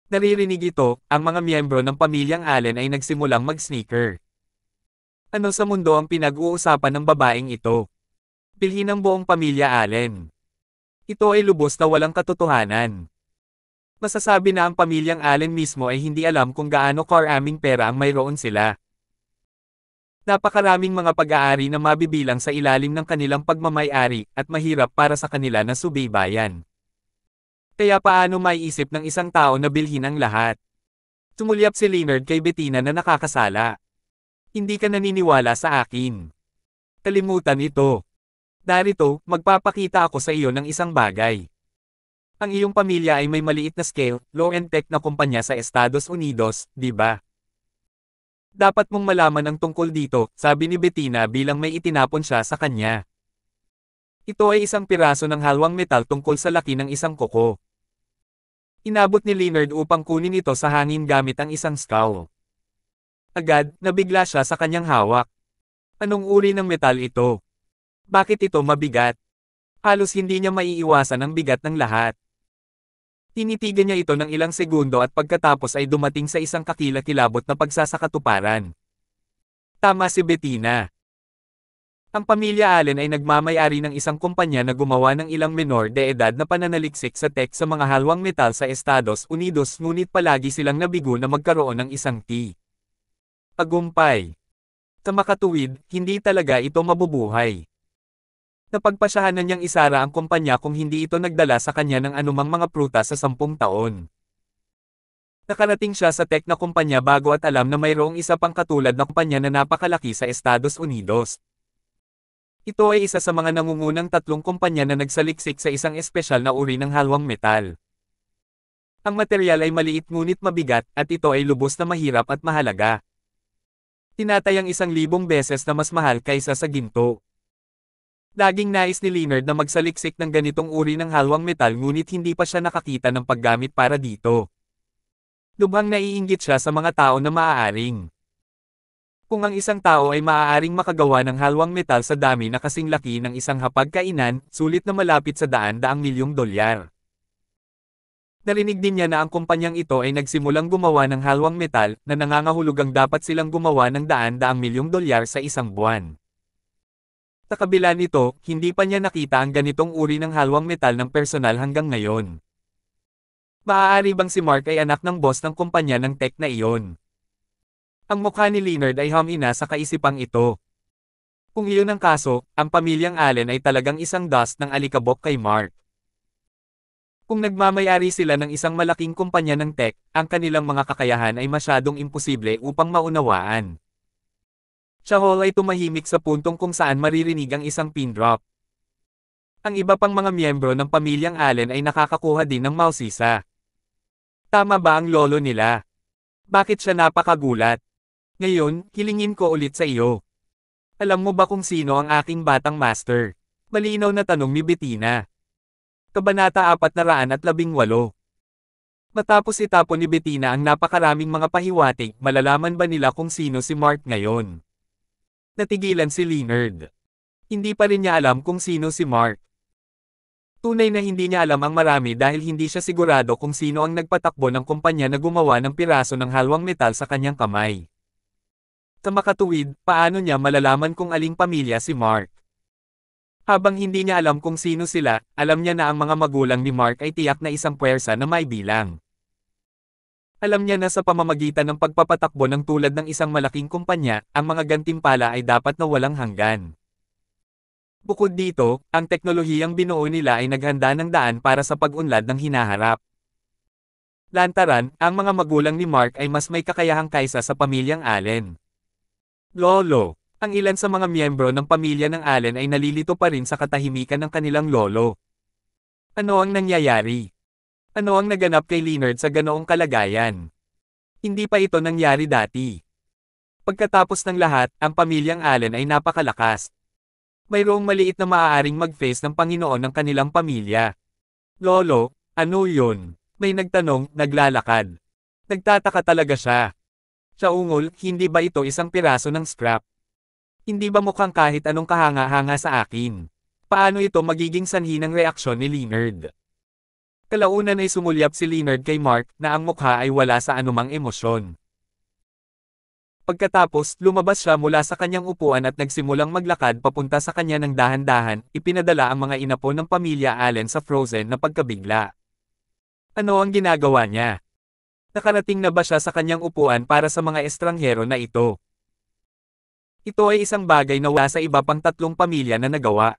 Naririnig ito, ang mga miyembro ng pamilyang Allen ay nagsimulang mag-sneaker. Ano sa mundo ang pinag-uusapan ng babaeng ito? Bilhin ang buong pamilya Allen. Ito ay lubos na walang katotohanan. Masasabi na ang pamilyang Allen mismo ay hindi alam kung gaano karaming pera ang mayroon sila. Napakaraming mga pag-aari na mabibilang sa ilalim ng kanilang pagmamay-ari at mahirap para sa kanila na subaybayan. Kaya paano maiisip ng isang tao na bilhin ang lahat? Tumulyap si Leonard kay Bettina na nakakasala. Hindi ka naniniwala sa akin. Kalimutan ito. Darito, magpapakita ako sa iyo ng isang bagay. Ang iyong pamilya ay may maliit na scale, low-end tech na kumpanya sa Estados Unidos, di ba? Dapat mong malaman ang tungkol dito, sabi ni Bettina bilang may itinapon siya sa kanya. Ito ay isang piraso ng halwang metal tungkol sa laki ng isang kuko. Inabot ni Leonard upang kunin ito sa hangin gamit ang isang scowl. Agad, nabigla siya sa kanyang hawak. Anong uri ng metal ito? Bakit ito mabigat? Halos hindi niya maiiwasan ang bigat ng lahat. Tinitigan niya ito ng ilang segundo at pagkatapos ay dumating sa isang kakilakilabot na pagsasakatuparan. Tama si Bettina. Ang pamilya Allen ay nagmamay-ari ng isang kumpanya na gumawa ng ilang menor de edad na pananaliksik sa tech sa mga halwang metal sa Estados Unidos ngunit palagi silang nabigo na magkaroon ng isang T. Tagumpay. Sa makatuwid, hindi talaga ito mabubuhay. Napagpasyahan na niyang isara ang kumpanya kung hindi ito nagdala sa kanya ng anumang mga prutas sa 10 taon. Nakarating siya sa tech na kumpanya bago at alam na mayroong isa pang katulad na kumpanya na napakalaki sa Estados Unidos. Ito ay isa sa mga nangungunang 3 kumpanya na nagsaliksik sa isang espesyal na uri ng halwang metal. Ang material ay maliit ngunit mabigat at ito ay lubos na mahirap at mahalaga. Tinatayang 1,000 beses na mas mahal kaysa sa ginto. Laging nais ni Leonard na magsaliksik ng ganitong uri ng halwang metal ngunit hindi pa siya nakakita ng paggamit para dito. Lubhang naiinggit siya sa mga tao na maaaring. Kung ang isang tao ay maaaring makagawa ng halwang metal sa dami na kasing laki ng isang hapag-kainan, sulit na malapit sa daan-daang milyong dolyar. Narinig din niya na ang kumpanyang ito ay nagsimulang gumawa ng halwang metal na nangangahulugang dapat silang gumawa ng daan-daang milyong dolyar sa isang buwan. Sa kabila nito, hindi pa niya nakita ang ganitong uri ng halwang metal ng personal hanggang ngayon. Maaari bang si Mark ay anak ng boss ng kumpanya ng tech na iyon? Ang mukha ni Leonard ay humina sa kaisipang ito. Kung iyon ang kaso, ang pamilyang Allen ay talagang isang dust ng alikabok kay Mark. Kung nagmamayari sila ng isang malaking kumpanya ng tech, ang kanilang mga kakayahan ay masyadong imposible upang maunawaan. Chahol ay tumahimik sa puntong kung saan maririnig ang isang pin drop. Ang iba pang mga miyembro ng pamilyang Allen ay nakakakuha din ng mausisa. Tama ba ang lolo nila? Bakit siya napakagulat? Ngayon, hilingin ko ulit sa iyo. Alam mo ba kung sino ang aking batang master? Malinaw na tanong ni Bettina. Kabanata 418. Matapos itapon ni Bettina ang napakaraming mga pahiwatig, malalaman ba nila kung sino si Mark ngayon? Natigilan si Leonard. Hindi pa rin niya alam kung sino si Mark. Tunay na hindi niya alam ang marami dahil hindi siya sigurado kung sino ang nagpatakbo ng kumpanya na gumawa ng piraso ng halwang metal sa kanyang kamay. Sa makatuwid, paano niya malalaman kung aling pamilya si Mark? Habang hindi niya alam kung sino sila, alam niya na ang mga magulang ni Mark ay tiyak na isang puwersa na may bilang. Alam niya na sa pamamagitan ng pagpapatakbo ng tulad ng isang malaking kumpanya, ang mga gantimpala ay dapat na walang hanggan. Bukod dito, ang teknolohiyang binuo nila ay naghanda ng daan para sa pag-unlad ng hinaharap. Lantaran, ang mga magulang ni Mark ay mas may kakayahang kaysa sa pamilyang Allen. Lolo. Ang ilan sa mga miyembro ng pamilya ng Allen ay nalilito pa rin sa katahimikan ng kanilang lolo. Ano ang nangyayari? Ano ang naganap kay Leonard sa ganoong kalagayan? Hindi pa ito nangyari dati. Pagkatapos ng lahat, ang pamilyang Allen ay napakalakas. Mayroong maliit na maaaring mag-face ng Panginoon ng kanilang pamilya. Lolo, ano yun? May nagtanong, naglalakad. Nagtataka talaga siya. Sa ungol, hindi ba ito isang piraso ng scrap? Hindi ba mukhang kahit anong kahanga-hanga sa akin? Paano ito magiging sanhi ng reaksyon ni Leonard? Kalaunan ay sumulyap si Leonard kay Mark na ang mukha ay wala sa anumang emosyon. Pagkatapos, lumabas siya mula sa kanyang upuan at nagsimulang maglakad papunta sa kanya ng dahan-dahan, ipinadala ang mga inapo ng pamilya Allen sa frozen na pagkabigla. Ano ang ginagawa niya? Nakarating na ba siya sa kanyang upuan para sa mga estranghero na ito? Ito ay isang bagay na wala sa iba pang 3 pamilya na nagawa.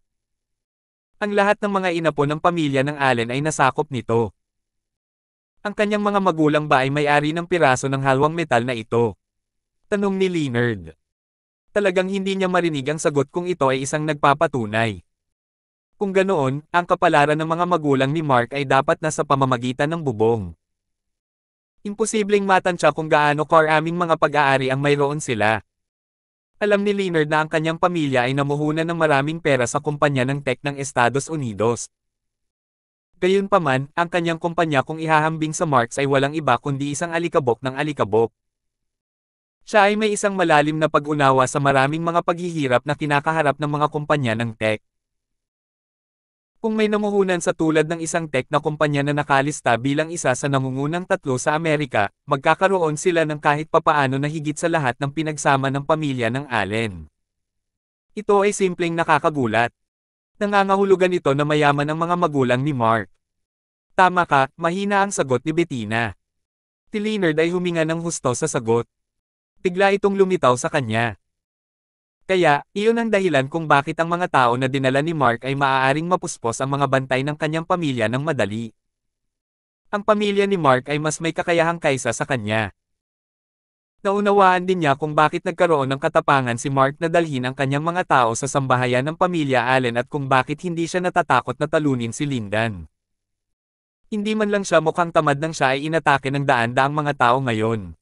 Ang lahat ng mga inapo ng pamilya ng Allen ay nasakop nito. Ang kanyang mga magulang ba ay may-ari ng piraso ng halwang metal na ito? Tanong ni Leonard. Talagang hindi niya marinig ang sagot kung ito ay isang nagpapatunay. Kung ganoon, ang kapalaran ng mga magulang ni Mark ay dapat nasa pamamagitan ng bubong. Imposibleng matansya kung gaano karaming mga pag-aari ang mayroon sila. Alam ni Leonard na ang kanyang pamilya ay namuhunan ng maraming pera sa kumpanya ng tech ng Estados Unidos. Gayunpaman, ang kanyang kumpanya kung ihahambing sa Marks ay walang iba kundi isang alikabok ng alikabok. Siya ay may isang malalim na pag-unawa sa maraming mga paghihirap na kinakaharap ng mga kumpanya ng tech. Kung may namuhunan sa tulad ng isang tech na kumpanya na nakalista bilang isa sa nangungunang 3 sa Amerika, magkakaroon sila ng kahit papaano na higit sa lahat ng pinagsama ng pamilya ng Allen. Ito ay simpleng nakakagulat. Nangangahulugan ito na mayaman ang mga magulang ni Mark. Tama ka, mahina ang sagot ni Bettina. Si Leonard ay huminga ng husto sa sagot. Bigla itong lumitaw sa kanya. Kaya, iyon ang dahilan kung bakit ang mga tao na dinala ni Mark ay maaaring mapuspos ang mga bantay ng kanyang pamilya ng madali. Ang pamilya ni Mark ay mas may kakayahang kaysa sa kanya. Naunawaan din niya kung bakit nagkaroon ng katapangan si Mark na dalhin ang kanyang mga tao sa sambahayan ng pamilya Allen at kung bakit hindi siya natatakot na talunin si Lindan. Hindi man lang siya mukhang tamad nang siya ay inatake ng daan-daang mga tao ngayon.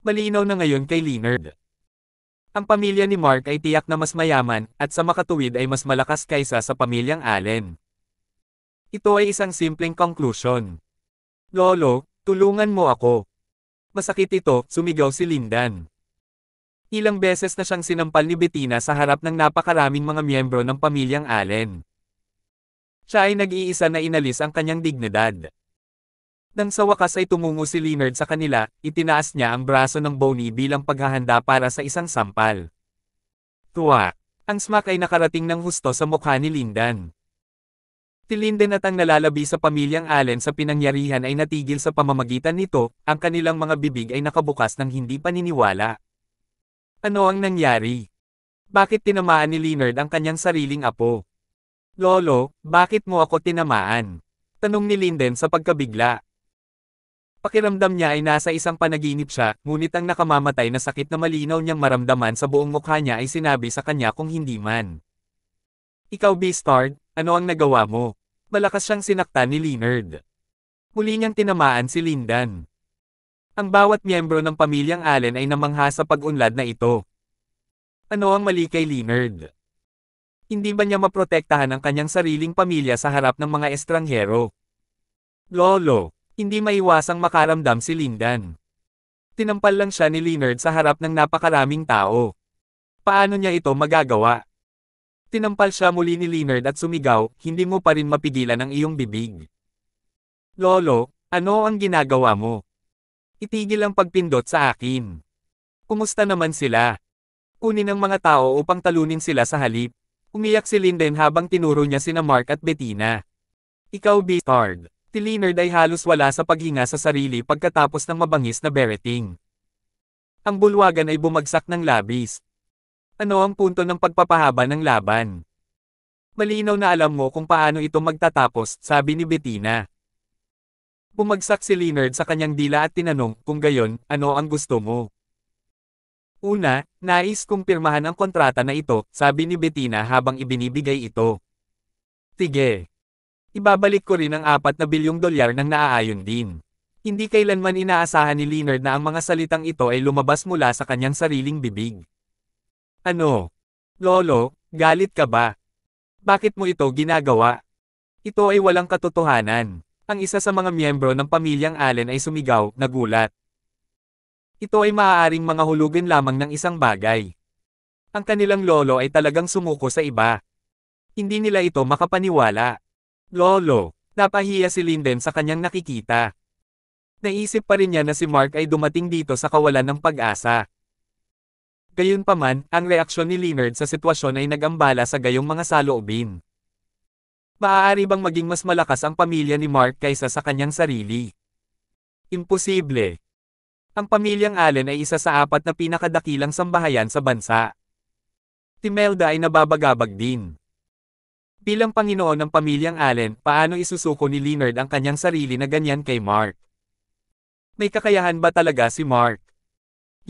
Malinaw na ngayon kay Leonard. Ang pamilya ni Mark ay tiyak na mas mayaman, at sa makatuwid ay mas malakas kaysa sa pamilyang Allen. Ito ay isang simpleng conclusion. Lolo, tulungan mo ako. Masakit ito, sumigaw si Lindan. Ilang beses na siyang sinampal ni Bettina sa harap ng napakaraming mga miyembro ng pamilyang Allen. Siya ay nag-iisa na inalis ang kanyang dignidad. Nang sa wakas ay tumungo si Leonard sa kanila, itinaas niya ang braso ng Bonnie bilang paghahanda para sa isang sampal. Tuwa! Ang smack ay nakarating ng husto sa mukha ni Lindan. Si Lindan at ang nalalabi sa pamilyang Allen sa pinangyarihan ay natigil sa pamamagitan nito, ang kanilang mga bibig ay nakabukas ng hindi paniniwala. Ano ang nangyari? Bakit tinamaan ni Leonard ang kanyang sariling apo? Lolo, bakit mo ako tinamaan? Tanong ni Lindan sa pagkabigla. Pakiramdam niya ay nasa isang panaginip siya, ngunit ang nakamamatay na sakit na malinaw niyang maramdaman sa buong mukha niya ay sinabi sa kanya kung hindi man. Ikaw Beastard, ano ang nagawa mo? Malakas siyang sinaktan ni Leonard. Muli niyang tinamaan si Lindan. Ang bawat miyembro ng pamilyang Allen ay namangha sa pag-unlad na ito. Ano ang mali kay Leonard? Hindi ba niya maprotektahan ang kanyang sariling pamilya sa harap ng mga estranghero? Lolo! Hindi maiwasang makaramdam si Lindan. Tinampal lang siya ni Leonard sa harap ng napakaraming tao. Paano niya ito magagawa? Tinampal siya muli ni Leonard at sumigaw, hindi mo pa rin mapigilan ang iyong bibig. Lolo, ano ang ginagawa mo? Itigil ang pagpindot sa akin. Kumusta naman sila? Kunin ang mga tao upang talunin sila sa halip. Umiyak si Lindan habang tinuro niya sina Mark at Bettina. Ikaw Beastard. Si Leonard ay halos wala sa paghinga sa sarili pagkatapos ng mabangis na berating. Ang bulwagan ay bumagsak ng labis. Ano ang punto ng pagpapahaba ng laban? Malinaw na alam mo kung paano ito magtatapos, sabi ni Bettina. Bumagsak si Leonard sa kanyang dila at tinanong, kung gayon, ano ang gusto mo? Una, nais kong pirmahan ang kontrata na ito, sabi ni Bettina habang ibinibigay ito. Sige. Ibabalik ko rin ang $4 bilyong nang naaayon din. Hindi kailanman inaasahan ni Leonard na ang mga salitang ito ay lumabas mula sa kanyang sariling bibig. Ano? Lolo, galit ka ba? Bakit mo ito ginagawa? Ito ay walang katotohanan. Ang isa sa mga miyembro ng pamilyang Allen ay sumigaw, nagulat. Ito ay maaaring mga hulugan lamang ng isang bagay. Ang kanilang lolo ay talagang sumuko sa iba. Hindi nila ito makapaniwala. Lolo, napahiya si Lindan sa kanyang nakikita. Naisip pa rin niya na si Mark ay dumating dito sa kawalan ng pag-asa. Gayunpaman, ang reaksyon ni Leonard sa sitwasyon ay nag-ambala sa gayong mga saloobin. Maaari bang maging mas malakas ang pamilya ni Mark kaysa sa kanyang sarili? Imposible. Ang pamilyang Allen ay isa sa 4 na pinakadakilang sambahayan sa bansa. Si Melda ay nababagabag din. Bilang Panginoon ng pamilyang Allen, paano isusuko ni Leonard ang kanyang sarili na ganyan kay Mark? May kakayahan ba talaga si Mark?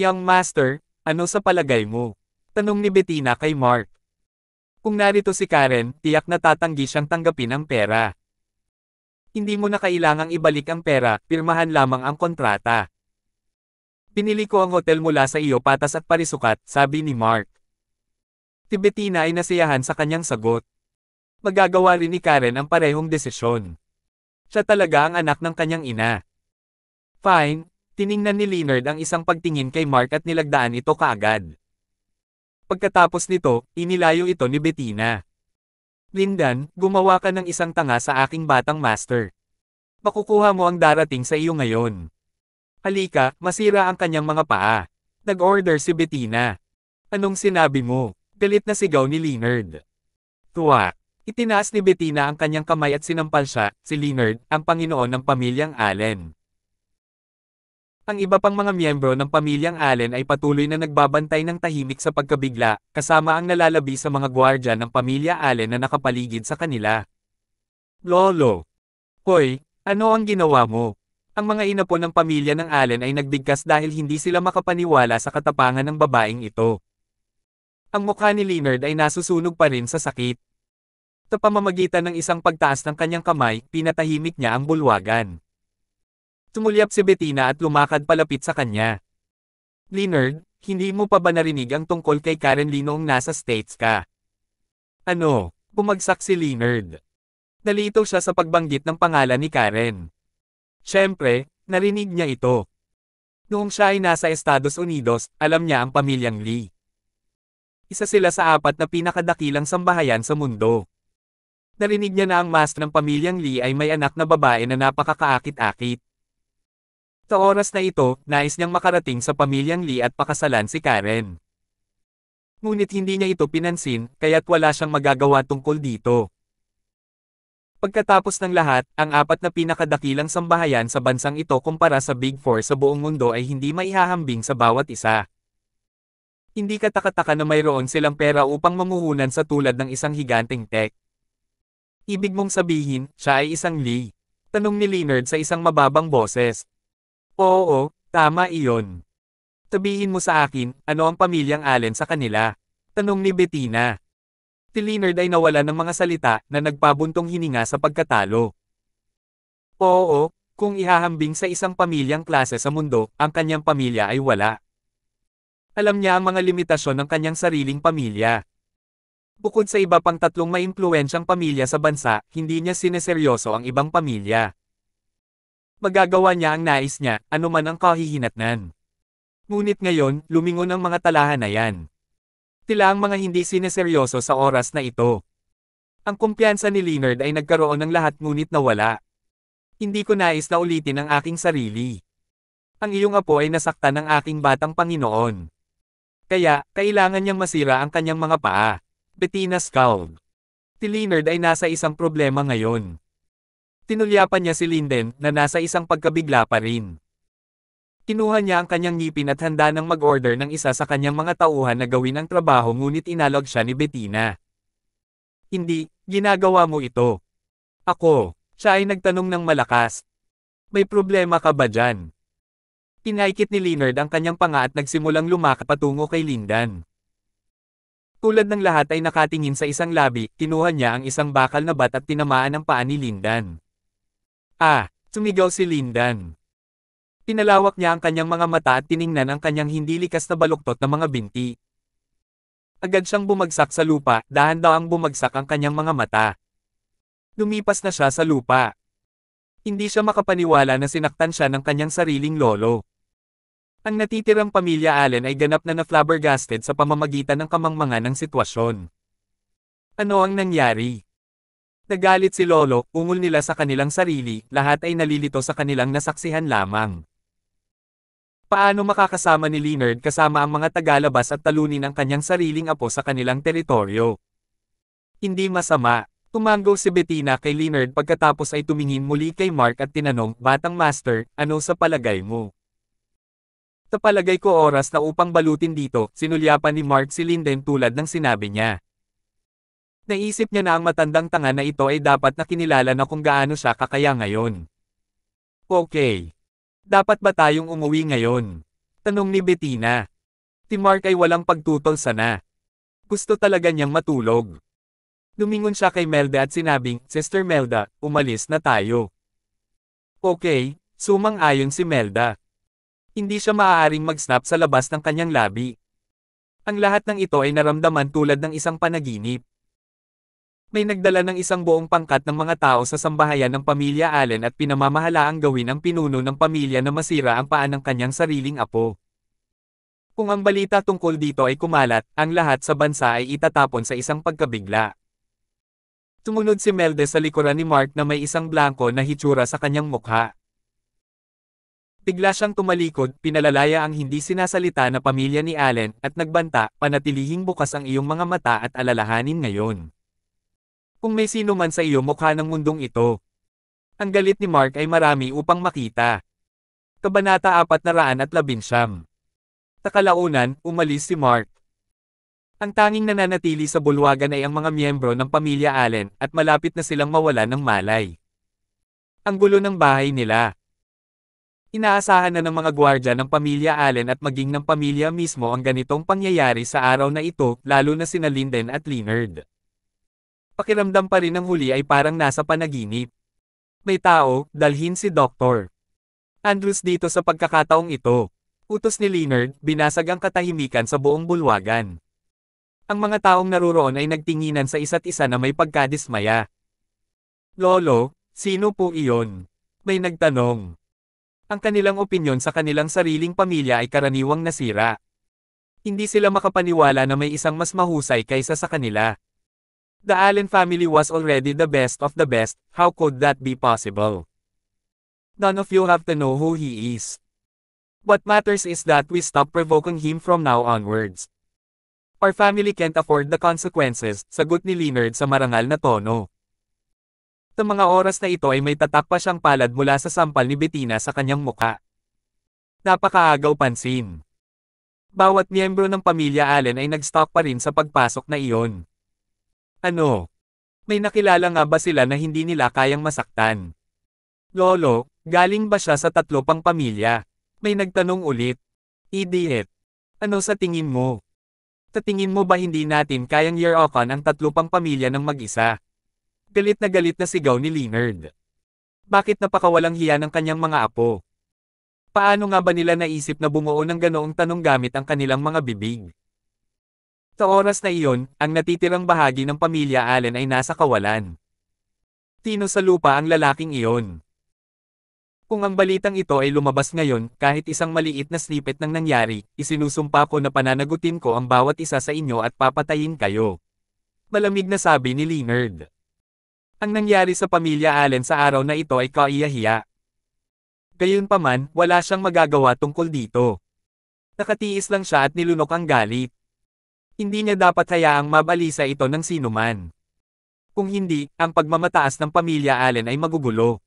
Young Master, ano sa palagay mo? Tanong ni Bettina kay Mark. Kung narito si Karen, tiyak na tatanggi siyang tanggapin ang pera. Hindi mo na kailangang ibalik ang pera, pirmahan lamang ang kontrata. Pinili ko ang hotel mula sa iyo patas at parisukat, sabi ni Mark. Si Bettina ay nasiyahan sa kanyang sagot. Magagawa rin ni Karen ang parehong desisyon. Siya talaga ang anak ng kanyang ina. Fine, tiningnan ni Leonard ang isang pagtingin kay Mark at nilagdaan ito kaagad. Pagkatapos nito, inilayo ito ni Bettina. Lindan, gumawa ka ng isang tanga sa aking batang master. Makukuha mo ang darating sa iyo ngayon. Halika, masira ang kanyang mga paa. Nag-order si Bettina. Anong sinabi mo? Galit na sigaw ni Leonard. Tuwa. Itinaas ni Bettina ang kanyang kamay at sinampal siya, si Leonard, ang Panginoon ng pamilyang Allen. Ang iba pang mga miyembro ng pamilyang Allen ay patuloy na nagbabantay ng tahimik sa pagkabigla, kasama ang nalalabi sa mga gwardya ng pamilya Allen na nakapaligid sa kanila. Lolo! Hoy, ano ang ginawa mo? Ang mga inapo ng pamilya ng Allen ay nagbigkas dahil hindi sila makapaniwala sa katapangan ng babaeng ito. Ang mukha ni Leonard ay nasusunog pa rin sa sakit. Sa pamamagitan ng isang pagtaas ng kanyang kamay, pinatahimik niya ang bulwagan. Tumulyap si Bettina at lumakad palapit sa kanya. Leonard, hindi mo pa ba narinig ang tungkol kay Karen Lee noong nasa States ka? Ano? Bumagsak si Leonard. Nalito siya sa pagbanggit ng pangalan ni Karen. Siyempre, narinig niya ito. Noong siya ay nasa Estados Unidos, alam niya ang pamilyang Lee. Isa sila sa 4 na pinakadakilang sambahayan sa mundo. Narinig niya na ang mas ng pamilyang Lee ay may anak na babae na napakakaakit-akit. Sa oras na ito, nais niyang makarating sa pamilyang Lee at pakasalan si Karen. Ngunit hindi niya ito pinansin, kaya't wala siyang magagawa tungkol dito. Pagkatapos ng lahat, ang 4 na pinakadakilang sambahayan sa bansang ito kumpara sa Big Four sa buong mundo ay hindi maihahambing sa bawat isa. Hindi katakataka na mayroon silang pera upang mamuhunan sa tulad ng isang higanteng tech. Ibig mong sabihin, siya ay isang Lee? Tanong ni Leonard sa isang mababang boses. Oo, tama iyon. Sabihin mo sa akin, ano ang pamilyang Allen sa kanila? Tanong ni Bettina. Si Leonard ay nawala ng mga salita na nagpabuntong hininga sa pagkatalo. Oo, kung ihahambing sa isang pamilyang klase sa mundo, ang kanyang pamilya ay wala. Alam niya ang mga limitasyon ng kanyang sariling pamilya. Bukod sa iba pang 3 maimpluwensyang pamilya sa bansa, hindi niya sineseryoso ang ibang pamilya. Magagawa niya ang nais niya, anuman ang kahihinatnan. Ngunit ngayon, lumingon ang mga talahan na yan. Sila ang mga hindi sineseryoso sa oras na ito. Ang kumpiyansa ni Leonard ay nagkaroon ng lahat ngunit nawala. Hindi ko nais na ulitin ang aking sarili. Ang iyong apo ay nasaktan ng aking batang Panginoon. Kaya, kailangan niyang masira ang kanyang mga paa. Bettina scowled. Si Leonard ay nasa isang problema ngayon. Tinulyapan niya si Linden na nasa isang pagkabigla pa rin. Kinuha niya ang kanyang ngipin at handa nang mag-order ng isa sa kanyang mga tauhan na gawin ang trabaho ngunit inalog siya ni Bettina. Hindi, ginagawa mo ito. Ako, siya ay nagtanong ng malakas. May problema ka ba dyan? Pinaikit ni Leonard ang kanyang panga at nagsimulang lumakad patungo kay Lindan. Tulad ng lahat ay nakatingin sa isang labi, kinuha niya ang isang bakal na bat at tinamaan ang paa ni Lindan. Sumigaw si Lindan. Pinalawak niya ang kanyang mga mata at tiningnan ang kanyang hindi likas na baluktot na mga binti. Agad siyang bumagsak sa lupa, dahan-dahang bumagsak ang kanyang mga mata. Lumipas na siya sa lupa. Hindi siya makapaniwala na sinaktan siya ng kanyang sariling lolo. Ang natitirang pamilya Allen ay ganap na na-flabbergasted sa pamamagitan ng kamangmangan ng sitwasyon. Ano ang nangyari? Nagalit si Lolo, ungol nila sa kanilang sarili, lahat ay nalilito sa kanilang nasaksihan lamang. Paano makakasama ni Leonard kasama ang mga tagalabas at talunin ang kanyang sariling apo sa kanilang teritoryo? Hindi masama. Tumango si Bettina kay Leonard pagkatapos ay tumingin muli kay Mark at tinanong, Batang Master, ano sa palagay mo? Sa palagay ko oras na upang balutin dito, sinulyapan ni Mark si Linden tulad ng sinabi niya. Naisip niya na ang matandang tanga na ito ay dapat na kinilala na kung gaano siya kakaya ngayon. Okay. Dapat ba tayong umuwi ngayon? Tanong ni Bettina. Si Mark ay walang pagtutol sana. Gusto talaga niyang matulog. Lumingon siya kay Melda at sinabing, Sister Melda, umalis na tayo. Okay, sumang-ayon si Melda. Hindi siya maaaring mag-snap sa labas ng kanyang labi. Ang lahat ng ito ay naramdaman tulad ng isang panaginip. May nagdala ng isang buong pangkat ng mga tao sa sambahayan ng pamilya Allen at pinamamahalaang gawin ang pinuno ng pamilya na masira ang paa ng kanyang sariling apo. Kung ang balita tungkol dito ay kumalat, ang lahat sa bansa ay itatapon sa isang pagkabigla. Tumunod si Melde sa likuran ni Mark na may isang blanko na hitsura sa kanyang mukha. Bigla siyang tumalikod, pinalalaya ang hindi sinasalita na pamilya ni Allen, at nagbanta, panatilihing bukas ang iyong mga mata at alalahanin ngayon. Kung may sino man sa iyo mukha ng mundong ito. Ang galit ni Mark ay marami upang makita. Kabanata 419. Takalaunan, umalis si Mark. Ang tanging nananatili sa bulwagan ay ang mga miyembro ng pamilya Allen at malapit na silang mawalan ng malay. Ang gulo ng bahay nila. Inaasahan na ng mga gwardya ng pamilya Allen at maging ng pamilya mismo ang ganitong pangyayari sa araw na ito, lalo na sina Linden at Leonard. Pakiramdam pa rin ng huli ay parang nasa panaginip. May tao, dalhin si Dr. Andrews dito sa pagkakataong ito. Utos ni Leonard, binasag ang katahimikan sa buong bulwagan. Ang mga taong naruroon ay nagtinginan sa isa't isa na may pagkadismaya. Lolo, sino po iyon? May nagtanong. Ang kanilang opinyon sa kanilang sariling pamilya ay karaniwang nasira. Hindi sila makapaniwala na may isang mas mahusay kaysa sa kanila. The Allen family was already the best of the best, how could that be possible? None of you have to know who he is. What matters is that we stop provoking him from now onwards. Our family can't afford the consequences, sagot ni Leonard sa marangal na tono. Sa mga oras na ito ay may tatak pa siyang palad mula sa sampal ni Bettina sa kanyang mukha. Napakaagaw pansin. Bawat miyembro ng pamilya Allen ay nag-stop pa rin sa pagpasok na iyon. Ano? May nakilala nga ba sila na hindi nila kayang masaktan? Lolo, galing ba siya sa 3 pang pamilya? May nagtanong ulit. Idiot. Ano sa tingin mo? Sa tingin mo ba hindi natin kayang year-okan ang 3 pang pamilya ng mag-isa? Galit na sigaw ni Leonard. Bakit napakawalang hiya ng kanyang mga apo? Paano nga ba nila naisip na bumuo ng ganoong tanong gamit ang kanilang mga bibig? Sa oras na iyon, ang natitirang bahagi ng pamilya Allen ay nasa kawalan. Tino sa lupa ang lalaking iyon. Kung ang balitang ito ay lumabas ngayon, kahit isang maliit na snippet ng nangyari, isinusumpa ko na pananagutin ko ang bawat isa sa inyo at papatayin kayo. Malamig na sabi ni Leonard. Ang nangyari sa pamilya Allen sa araw na ito ay kaiyahiya. Gayunpaman, wala siyang magagawa tungkol dito. Nakatiis lang siya at nilunok ang galit. Hindi niya dapat hayaang mabalisa ito ng sinuman. Kung hindi, ang pagmamataas ng pamilya Allen ay magugulo.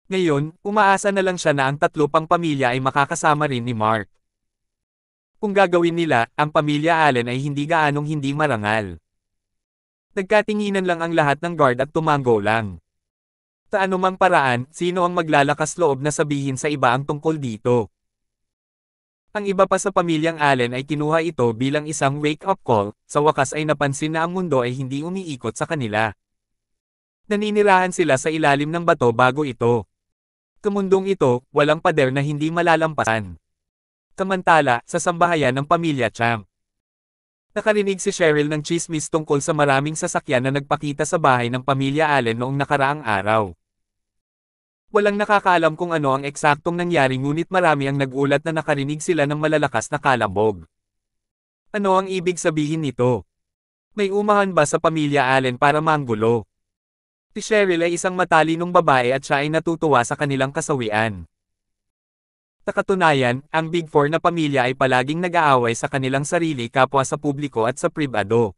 Ngayon, umaasa na lang siya na ang 3 pang pamilya ay makakasama rin ni Mark. Kung gagawin nila, ang pamilya Allen ay hindi gaanong hindi marangal. Nagkatinginan lang ang lahat ng guard at tumango lang. Sa anumang paraan, sino ang maglalakas loob na sabihin sa iba ang tungkol dito? Ang iba pa sa pamilyang Allen ay kinuha ito bilang isang wake-up call, sa wakas ay napansin na ang mundo ay hindi umiikot sa kanila. Naninirahan sila sa ilalim ng bato bago ito. Sa mundong ito, walang pader na hindi malalampasan. Samantala, sa sambahayan ng pamilya Champ. Nakarinig si Cheryl ng chismis tungkol sa maraming sasakyan na nagpakita sa bahay ng pamilya Allen noong nakaraang araw. Walang nakakaalam kung ano ang eksaktong nangyari ngunit marami ang nag-ulat na nakarinig sila ng malalakas na kalabog. Ano ang ibig sabihin nito? May umahan ba sa pamilya Allen para manggulo? Si Cheryl ay isang matalinong babae at siya ay natutuwa sa kanilang kasawian. Sa katunayan, ang Big Four na pamilya ay palaging nag-aaway sa kanilang sarili kapwa sa publiko at sa pribado.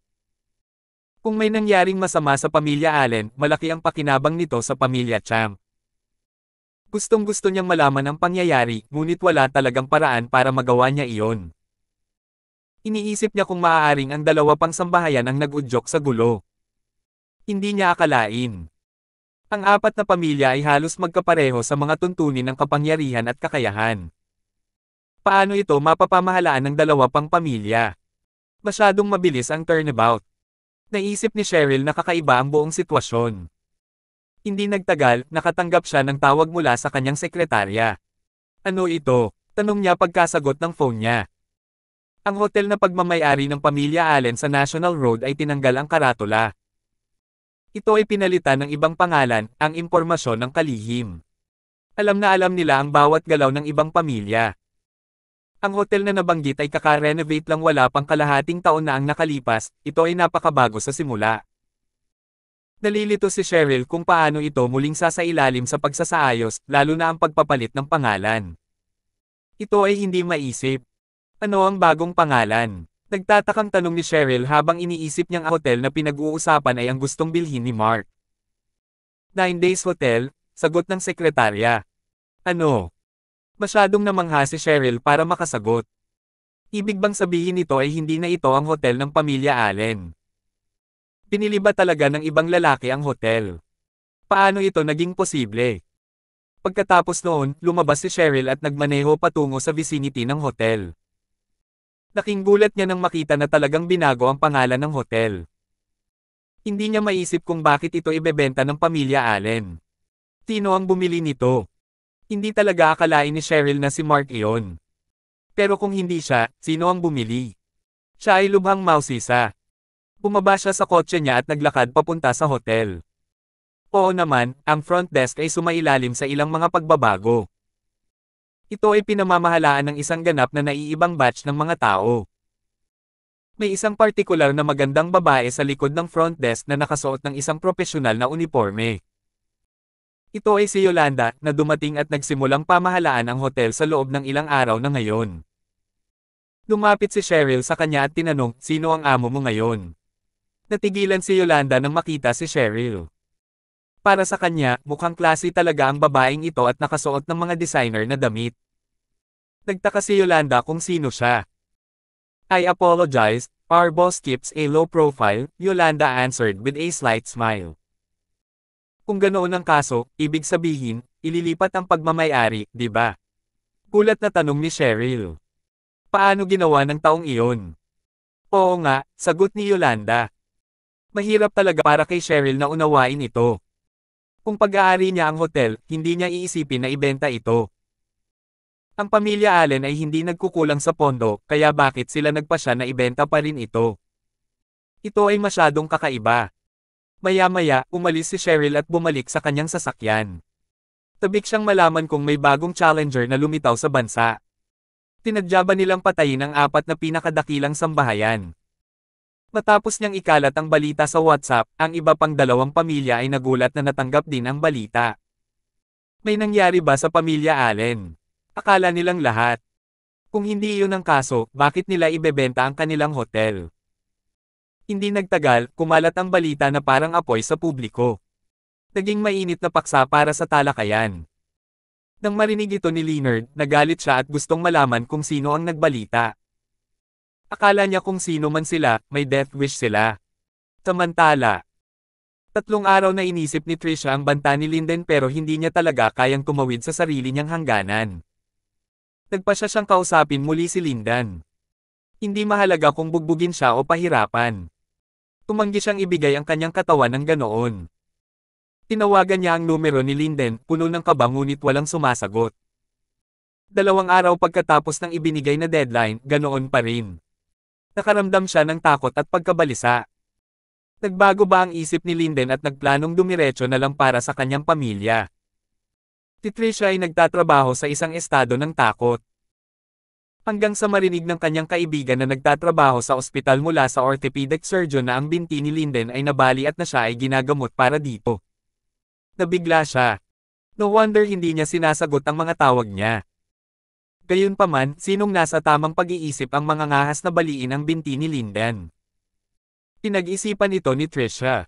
Kung may nangyaring masama sa pamilya Allen, malaki ang pakinabang nito sa pamilya Champ. Gustong-gusto niyang malaman ang pangyayari, ngunit wala talagang paraan para magawa niya iyon. Iniisip niya kung maaaring ang 2 pang sambahayan ang nag-udyok sa gulo. Hindi niya akalain. Ang 4 na pamilya ay halos magkapareho sa mga tuntunin ng kapangyarihan at kakayahan. Paano ito mapapamahalaan ng 2 pang pamilya? Masyadong mabilis ang turnabout. Naisip ni Cheryl na kakaiba ang buong sitwasyon. Hindi nagtagal, nakatanggap siya ng tawag mula sa kanyang sekretarya. Ano ito? Tanong niya pagkasagot ng phone niya. Ang hotel na pagmamayari ng pamilya Allen sa National Road ay tinanggal ang karatula. Ito ay pinalitan ng ibang pangalan, ang impormasyon ng kalihim. Alam na alam nila ang bawat galaw ng ibang pamilya. Ang hotel na nabanggit ay kaka-renovate lang wala pang kalahating taon na ang nakalipas, ito ay napakabago sa simula. Nalilito si Cheryl kung paano ito muling sasailalim sa pagsasaayos, lalo na ang pagpapalit ng pangalan. Ito ay hindi maisip. Ano ang bagong pangalan? Nagtatakang tanong ni Cheryl habang iniisip niyang ang hotel na pinag-uusapan ay ang gustong bilhin ni Mark. 9 Days Hotel, sagot ng sekretarya. Ano? Masyadong namangha si Cheryl para makasagot. Ibig bang sabihin nito ay hindi na ito ang hotel ng pamilya Allen? Pinili ba talaga ng ibang lalaki ang hotel? Paano ito naging posible? Pagkatapos noon, lumabas si Cheryl at nagmaneho patungo sa vicinity ng hotel. Laking gulat niya nang makita na talagang binago ang pangalan ng hotel. Hindi niya maisip kung bakit ito ibebenta ng pamilya Allen. Sino ang bumili nito? Hindi talaga akalain ni Cheryl na si Mark iyon. Pero kung hindi siya, sino ang bumili? Siya ay lubhang mausisa. Bumaba siya sa kotse niya at naglakad papunta sa hotel. Oo naman, ang front desk ay sumailalim sa ilang mga pagbabago. Ito ay pinamamahalaan ng isang ganap na naiibang batch ng mga tao. May isang partikular na magandang babae sa likod ng front desk na nakasuot ng isang propesyonal na uniforme. Ito ay si Yolanda, na dumating at nagsimulang pamahalaan ang hotel sa loob ng ilang araw na ngayon. Lumapit si Cheryl sa kanya at tinanong, sino ang amo mo ngayon? Natigilan si Yolanda nang makita si Cheryl. Para sa kanya, mukhang klase talaga ang babaeng ito at nakasuot ng mga designer na damit. Nagtaka si Yolanda kung sino siya. I apologize, our boss keeps a low profile, Yolanda answered with a slight smile. Kung ganoon ang kaso, ibig sabihin, ililipat ang pagmamayari, di ba? Gulat na tanong ni Cheryl. Paano ginawa ng taong iyon? Oo nga, sagot ni Yolanda. Mahirap talaga para kay Cheryl na unawain ito. Kung pag-aari niya ang hotel, hindi niya iisipin na ibenta ito. Ang pamilya Allen ay hindi nagkukulang sa pondo, kaya bakit sila nagpasya na ibenta pa rin ito? Ito ay masyadong kakaiba. Maya-maya, umalis si Cheryl at bumalik sa kanyang sasakyan. Tabik siyang malaman kung may bagong challenger na lumitaw sa bansa. Tinadya ba nilang patayin ang 4 na pinakadakilang sambahayan? Matapos niyang ikalat ang balita sa WhatsApp, ang iba pang 2 pamilya ay nagulat na natanggap din ang balita. May nangyari ba sa pamilya Allen? Akala nilang lahat. Kung hindi iyon ang kaso, bakit nila ibebenta ang kanilang hotel? Hindi nagtagal, kumalat ang balita na parang apoy sa publiko. Naging mainit na paksa para sa talakayan. Nang marinig ito ni Leonard, nagalit siya at gustong malaman kung sino ang nagbalita. Akala niya kung sino man sila, may death wish sila. Samantala, 3 araw na inisip ni Trisha ang banta ni Linden pero hindi niya talaga kayang tumawid sa sarili niyang hangganan. Nagpasya siyang kausapin muli si Lindan. Hindi mahalaga kung bugbugin siya o pahirapan. Tumanggi siyang ibigay ang kanyang katawan ng ganoon. Tinawagan niya ang numero ni Linden, puno ng kaba ngunit walang sumasagot. 2 araw pagkatapos ng ibinigay na deadline, ganoon pa rin. Nakaramdam siya ng takot at pagkabalisa. Nagbago ba ang isip ni Linden at nagplanong dumiretso na lang para sa kanyang pamilya? Si Trisha ay nagtatrabaho sa isang estado ng takot. Hanggang sa marinig ng kanyang kaibigan na nagtatrabaho sa ospital mula sa orthopedic surgeon na ang binti ni Linden ay nabali at na siya ay ginagamot para dito. Nabigla siya. No wonder hindi niya sinasagot ang mga tawag niya. Gayunpaman, sinong nasa tamang pag-iisip ang mga ngahas na baliin ang binti ni Linden? Pinag-isipan ito ni Trisha.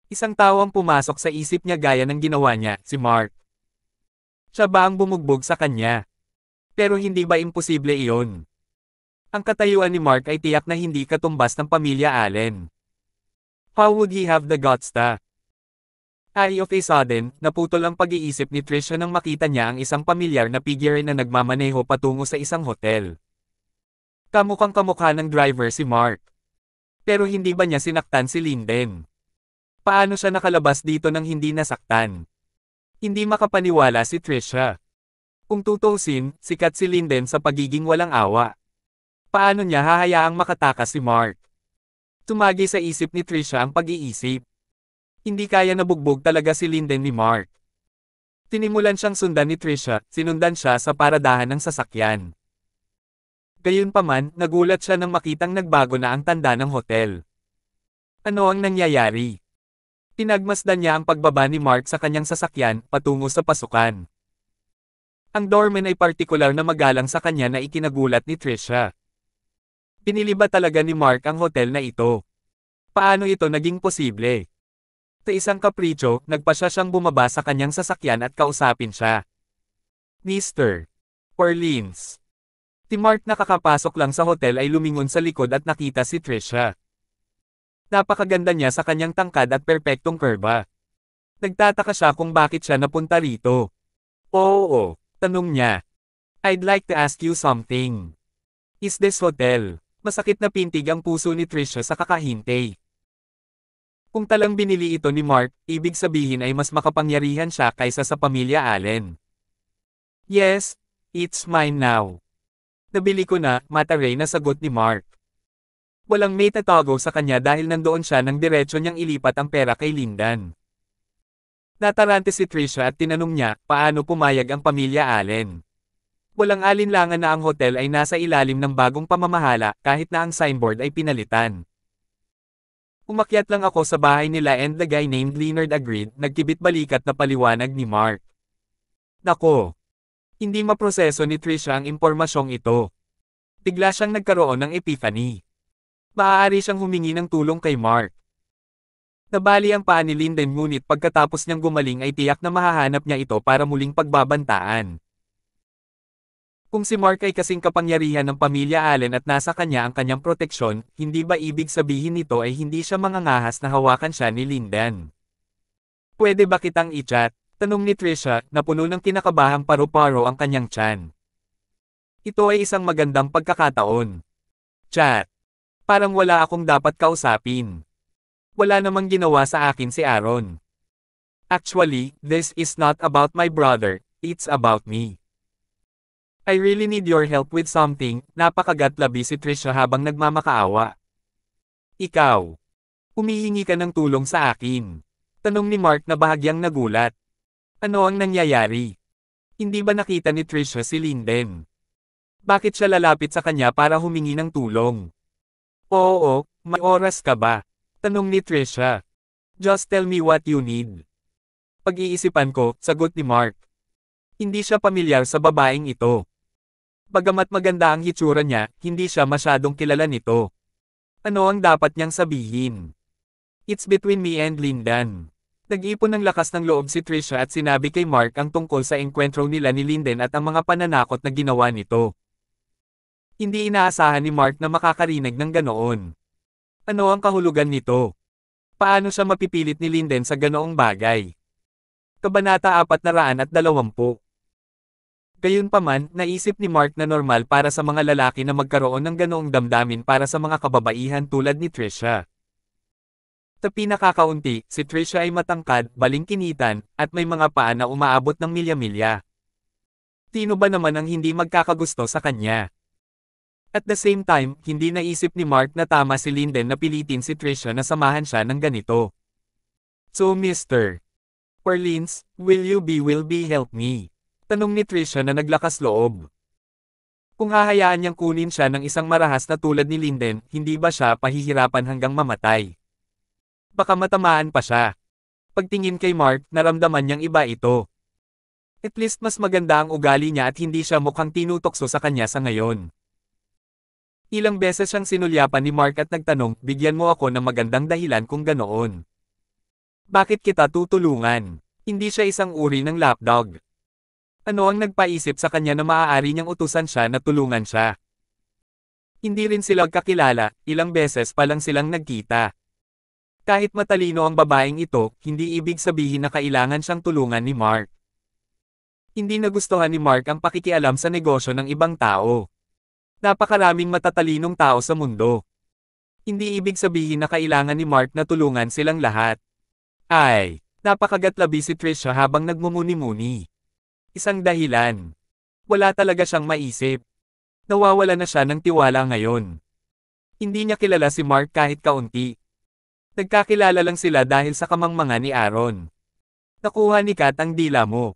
Isang tao ang pumasok sa isip niya gaya ng ginawa niya, si Mark. Siya ba ang bumugbog sa kanya? Pero hindi ba imposible iyon? Ang katayuan ni Mark ay tiyak na hindi katumbas ng pamilya Allen. How would he have the guts to? All of a sudden, naputol ang pag-iisip ni Trisha nang makita niya ang isang pamilyar na figure na nagmamaneho patungo sa isang hotel. Kamukhang kamukha ng driver si Mark. Pero hindi ba niya sinaktan si Linden? Paano siya nakalabas dito nang hindi nasaktan? Hindi makapaniwala si Trisha. Kung tutuusin, sikat si Linden sa pagiging walang awa. Paano niya hahayaang makatakas si Mark? Tumagi sa isip ni Trisha ang pag-iisip. Hindi kaya nabugbog talaga si Linden ni Mark. Tinimulan siyang sundan ni Trisha, sinundan siya sa paradahan ng sasakyan. Gayunpaman, nagulat siya nang makitang nagbago na ang tanda ng hotel. Ano ang nangyayari? Pinagmasdan niya ang pagbaba ni Mark sa kanyang sasakyan, patungo sa pasukan. Ang doorman ay partikular na magalang sa kanya na ikinagulat ni Trisha. Pinili ba talaga ni Mark ang hotel na ito? Paano ito naging posible? Sa isang kapritsyo, nagpasya siyang bumaba sa kanyang sasakyan at kausapin siya. Mr. Orleans. Si Mark nakakapasok lang sa hotel ay lumingon sa likod at nakita si Trisha. Napakaganda niya sa kanyang tangkad at perpektong kurba. Nagtataka siya kung bakit siya napunta rito. Oo, tanong niya. I'd like to ask you something. Is this hotel? Masakit na pintig ang puso ni Trisha sa kakahintay. Kung talang binili ito ni Mark, ibig sabihin ay mas makapangyarihan siya kaysa sa pamilya Allen. Yes, it's mine now. Nabili ko na, mataray na sagot ni Mark. Walang may tatago sa kanya dahil nandoon siya nang diretso niyang ilipat ang pera kay Lindan. Natarante si Trisha at tinanong niya, paano pumayag ang pamilya Allen. Walang alinlangan na ang hotel ay nasa ilalim ng bagong pamamahala kahit na ang signboard ay pinalitan. Umakyat lang ako sa bahay nila and the guy named Leonard agreed, nagkibit-balikat na paliwanag ni Mark. Nako! Hindi maproseso ni Trisha ang impormasyong ito. Bigla siyang nagkaroon ng epiphany. Maaari siyang humingi ng tulong kay Mark. Nabali ang paa ni Linden ngunit pagkatapos niyang gumaling ay tiyak na mahahanap niya ito para muling pagbabantaan. Kung si Mark ay kasing kapangyarihan ng pamilya Allen at nasa kanya ang kanyang proteksyon, hindi ba ibig sabihin nito ay hindi siya mangangahas na hawakan siya ni Lindan? Pwede ba kitang i-chat? Tanong ni Trisha, na puno ng kinakabahang paru-paro ang kanyang tiyan. Ito ay isang magandang pagkakataon. Chat. Parang wala akong dapat kausapin. Wala namang ginawa sa akin si Aaron. Actually, this is not about my brother, it's about me. I really need your help with something, napakagatlabi si Trisha habang nagmamakaawa. Ikaw. Humihingi ka ng tulong sa akin. Tanong ni Mark na bahagyang nagulat. Ano ang nangyayari? Hindi ba nakita ni Trisha si Linden? Bakit siya lalapit sa kanya para humingi ng tulong? Oo, may oras ka ba? Tanong ni Trisha. Just tell me what you need. Pag-iisipan ko, sagot ni Mark. Hindi siya pamilyar sa babaeng ito. Bagamat maganda ang hitsura niya, hindi siya masyadong kilala nito. Ano ang dapat niyang sabihin? It's between me and Lindan. Nag-ipon ng lakas ng loob si Trisha at sinabi kay Mark ang tungkol sa engkwentro nila ni Linden at ang mga pananakot na ginawa nito. Hindi inaasahan ni Mark na makakarinig ng ganoon. Ano ang kahulugan nito? Paano siya mapipilit ni Linden sa ganoong bagay? Kabanata 420. Gayunpaman, naisip ni Mark na normal para sa mga lalaki na magkaroon ng ganoong damdamin para sa mga kababaihan tulad ni Trisha. Sa pinakakaunti, si Trisha ay matangkad, balingkinitan, at may mga paa na umaabot ng milya-milya. Sino ba naman ang hindi magkakagusto sa kanya? At the same time, hindi naisip ni Mark na tama si Linden na pilitin si Trisha na samahan siya ng ganito. So Mr. Orleans, will be help me? Tanong ni Trisha na naglakas loob. Kung hahayaan niyang kunin siya ng isang marahas na tulad ni Linden, hindi ba siya pahihirapan hanggang mamatay? Baka matamaan pa siya. Pagtingin kay Mark, naramdaman niyang iba ito. At least mas maganda ang ugali niya at hindi siya mukhang tinutokso sa kanya sa ngayon. Ilang beses siyang sinulyapan ni Mark at nagtanong, bigyan mo ako ng magandang dahilan kung ganoon. Bakit kita tutulungan? Hindi siya isang uri ng lapdog. Ano ang nagpaisip sa kanya na maaari niyang utusan siya na tulungan siya? Hindi rin sila kakilala, ilang beses pa lang silang nagkita. Kahit matalino ang babaeng ito, hindi ibig sabihin na kailangan siyang tulungan ni Mark. Hindi nagustuhan ni Mark ang pakikialam sa negosyo ng ibang tao. Napakaraming matatalinong tao sa mundo. Hindi ibig sabihin na kailangan ni Mark na tulungan silang lahat. Ay, napakagatlabi si Trisha habang nagmumuni-muni. Isang dahilan. Wala talaga siyang maisip. Nawawala na siya ng tiwala ngayon. Hindi niya kilala si Mark kahit kaunti. Nagkakilala lang sila dahil sa kamangmangan ni Aaron. Nakuha ni Kat ang dila mo.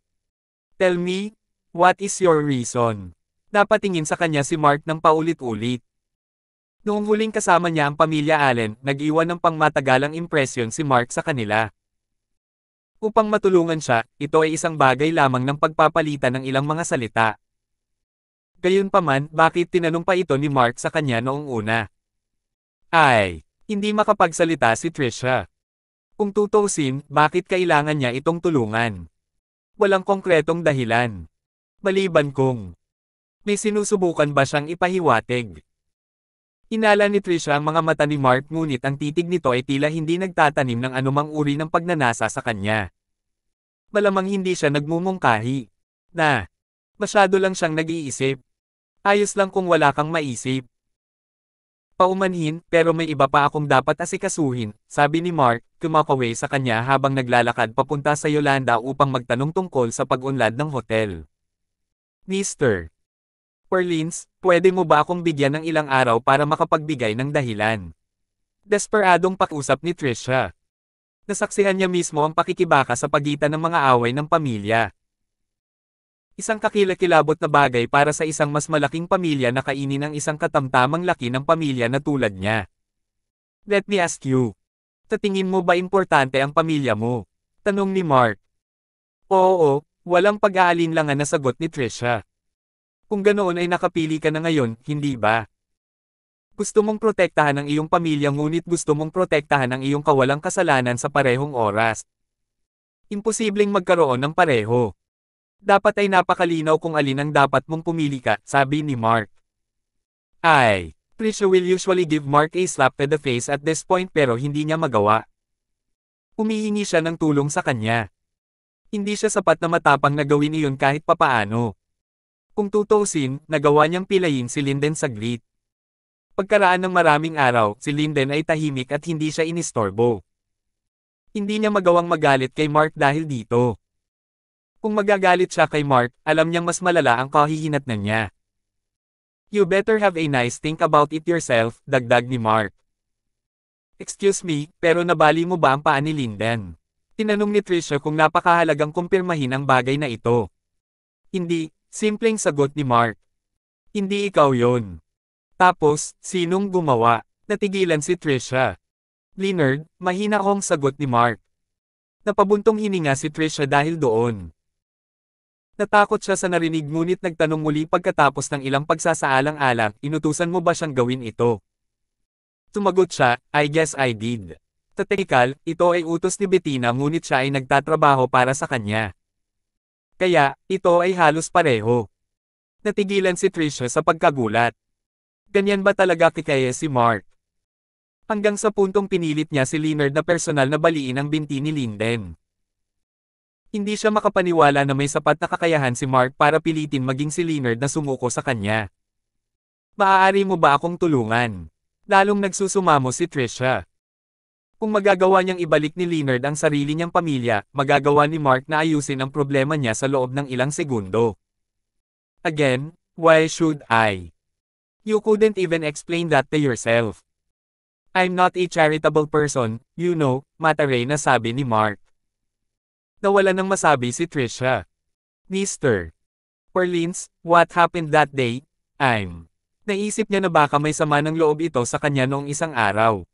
Tell me, what is your reason? Napatingin sa kanya si Mark ng paulit-ulit. Noong huling kasama niya ang pamilya Allen, nag-iwan ng pangmatagalang impresyon si Mark sa kanila. Upang matulungan siya, ito ay isang bagay lamang ng pagpapalitan ng ilang mga salita. Gayunpaman, bakit tinanong pa ito ni Mark sa kanya noong una? Ay, hindi makapagsalita si Trisha. Kung tutuusin, bakit kailangan niya itong tulungan? Walang konkretong dahilan. Maliban kung May sinusubukan ba siyang ipahiwatig? Inala ni Trisha ang mga mata ni Mark ngunit ang titig nito ay tila hindi nagtatanim ng anumang uri ng pagnanasa sa kanya. Malamang hindi siya nagmumungkahi. Masyado lang siyang nag-iisip. Ayos lang kung wala kang maisip. Paumanhin, pero may iba pa akong dapat asikasuhin, sabi ni Mark, kumakaway sa kanya habang naglalakad papunta sa Yolanda upang magtanong tungkol sa pag-unlad ng hotel. Mr. Orleans, pwede mo ba akong bigyan ng ilang araw para makapagbigay ng dahilan? Desperadong pakiusap ni Trisha. Nasaksihan niya mismo ang pakikibaka sa pagitan ng mga away ng pamilya. Isang kakilakilabot na bagay para sa isang mas malaking pamilya na kainin ang isang katamtamang laki ng pamilya na tulad niya. Let me ask you. Tatingin mo ba importante ang pamilya mo? Tanong ni Mark. Oo, walang pag-aalinlangan na sagot ni Trisha. Kung ganoon ay nakapili ka na ngayon, hindi ba? Gusto mong protektahan ang iyong pamilya ngunit gusto mong protektahan ang iyong kawalang kasalanan sa parehong oras. Imposibleng magkaroon ng pareho. Dapat ay napakalinaw kung alin ang dapat mong pumili ka, sabi ni Mark. Trisha will usually give Mark a slap to the face at this point pero hindi niya magawa. Humihingi siya ng tulong sa kanya. Hindi siya sapat na matapang na gawin iyon kahit papaano. Kung tutuusin, nagawa niyang pilayin si Linden saglit. Pagkaraan ng maraming araw, si Linden ay tahimik at hindi siya inistorbo. Hindi niya magawang magalit kay Mark dahil dito. Kung magagalit siya kay Mark, alam niyang mas malala ang kahihinatnan niya. You better have a nice think about it yourself, dagdag ni Mark. Excuse me, pero nabali mo ba ang paa ni Linden? Tinanong ni Trisha kung napakahalagang kumpirmahin ang bagay na ito. Hindi. Simpleng sagot ni Mark. Hindi ikaw yon. Tapos, sinong gumawa? Natigilan si Trisha. Leonard, mahina akong sagot ni Mark. Napabuntong hininga si Trisha dahil doon. Natakot siya sa narinig ngunit nagtanong muli pagkatapos ng ilang pagsasaalang-alang, inutusan mo ba siyang gawin ito? Tumagot siya, I guess I did. Technical, ito ay utos ni Bettina ngunit siya ay nagtatrabaho para sa kanya. Kaya, ito ay halos pareho. Natigilan si Trisha sa pagkagulat. Ganyan ba talaga kikaya si Mark? Hanggang sa puntong pinilit niya si Leonard na personal na baliin ang binti ni Linden. Hindi siya makapaniwala na may sapat na kakayahan si Mark para pilitin maging si Leonard na sumuko sa kanya. Maaari mo ba akong tulungan? Lalong nagsusumamo si Trisha. Kung magagawa niyang ibalik ni Leonard ang sarili niyang pamilya, magagawa ni Mark na ayusin ang problema niya sa loob ng ilang segundo. Again, why should I? You couldn't even explain that to yourself. I'm not a charitable person, you know, Mataray na sabi ni Mark. Nawala nang masabi si Trisha. Mr. Orleans, what happened that day? Naisip niya na baka may sama ng loob ito sa kanya noong isang araw.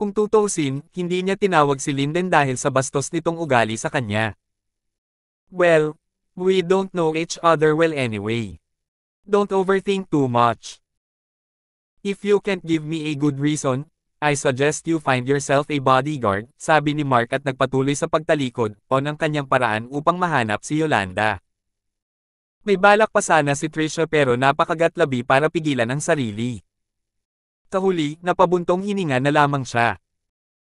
Kung tutuusin, hindi niya tinawag si Linden dahil sa bastos nitong ugali sa kanya. Well, we don't know each other well anyway. Don't overthink too much. If you can't give me a good reason, I suggest you find yourself a bodyguard, sabi ni Mark at nagpatuloy sa pagtalikod, on ang kanyang paraan upang mahanap si Yolanda. May balak pa sana si Trisha pero napakagatlabi para pigilan ang sarili. Sa huli, napabuntong hininga na lamang siya.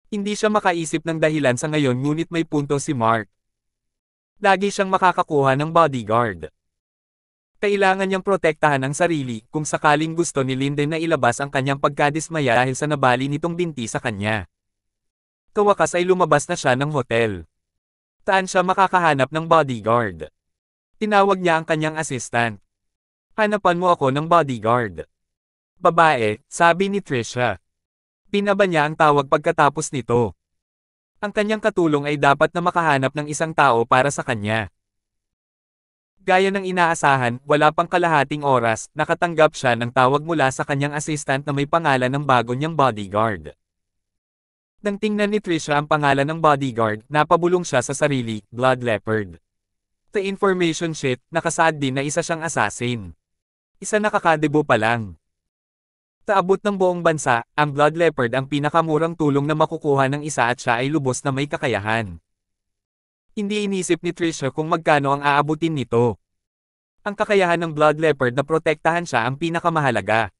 Hindi siya makaisip ng dahilan sa ngayon ngunit may punto si Mark. Lagi siyang makakakuha ng bodyguard. Kailangan niyang protektahan ang sarili kung sakaling gusto ni Linden na ilabas ang kanyang pagkadismaya dahil sa nabali nitong binti sa kanya. Kawakas ay lumabas na siya ng hotel. Saan siya makakahanap ng bodyguard? Tinawag niya ang kanyang assistant. Hanapan mo ako ng bodyguard. Babae, sabi ni Trisha. Pinaba niya ang tawag pagkatapos nito. Ang kanyang katulong ay dapat na makahanap ng isang tao para sa kanya. Gaya ng inaasahan, wala pang kalahating oras, nakatanggap siya ng tawag mula sa kanyang assistant na may pangalan ng bago niyang bodyguard. Nang tingnan ni Trisha ang pangalan ng bodyguard, napabulong siya sa sarili, Blood Leopard. Sa information sheet, nakasaad din na isa siyang assassin. Isa nakakadebo pa lang. Sa abot ng buong bansa, ang Blood Leopard ang pinakamurang tulong na makukuha ng isa at siya ay lubos na may kakayahan. Hindi inisip ni Trisha kung magkano ang aabutin nito. Ang kakayahan ng Blood Leopard na protektahan siya ang pinakamahalaga.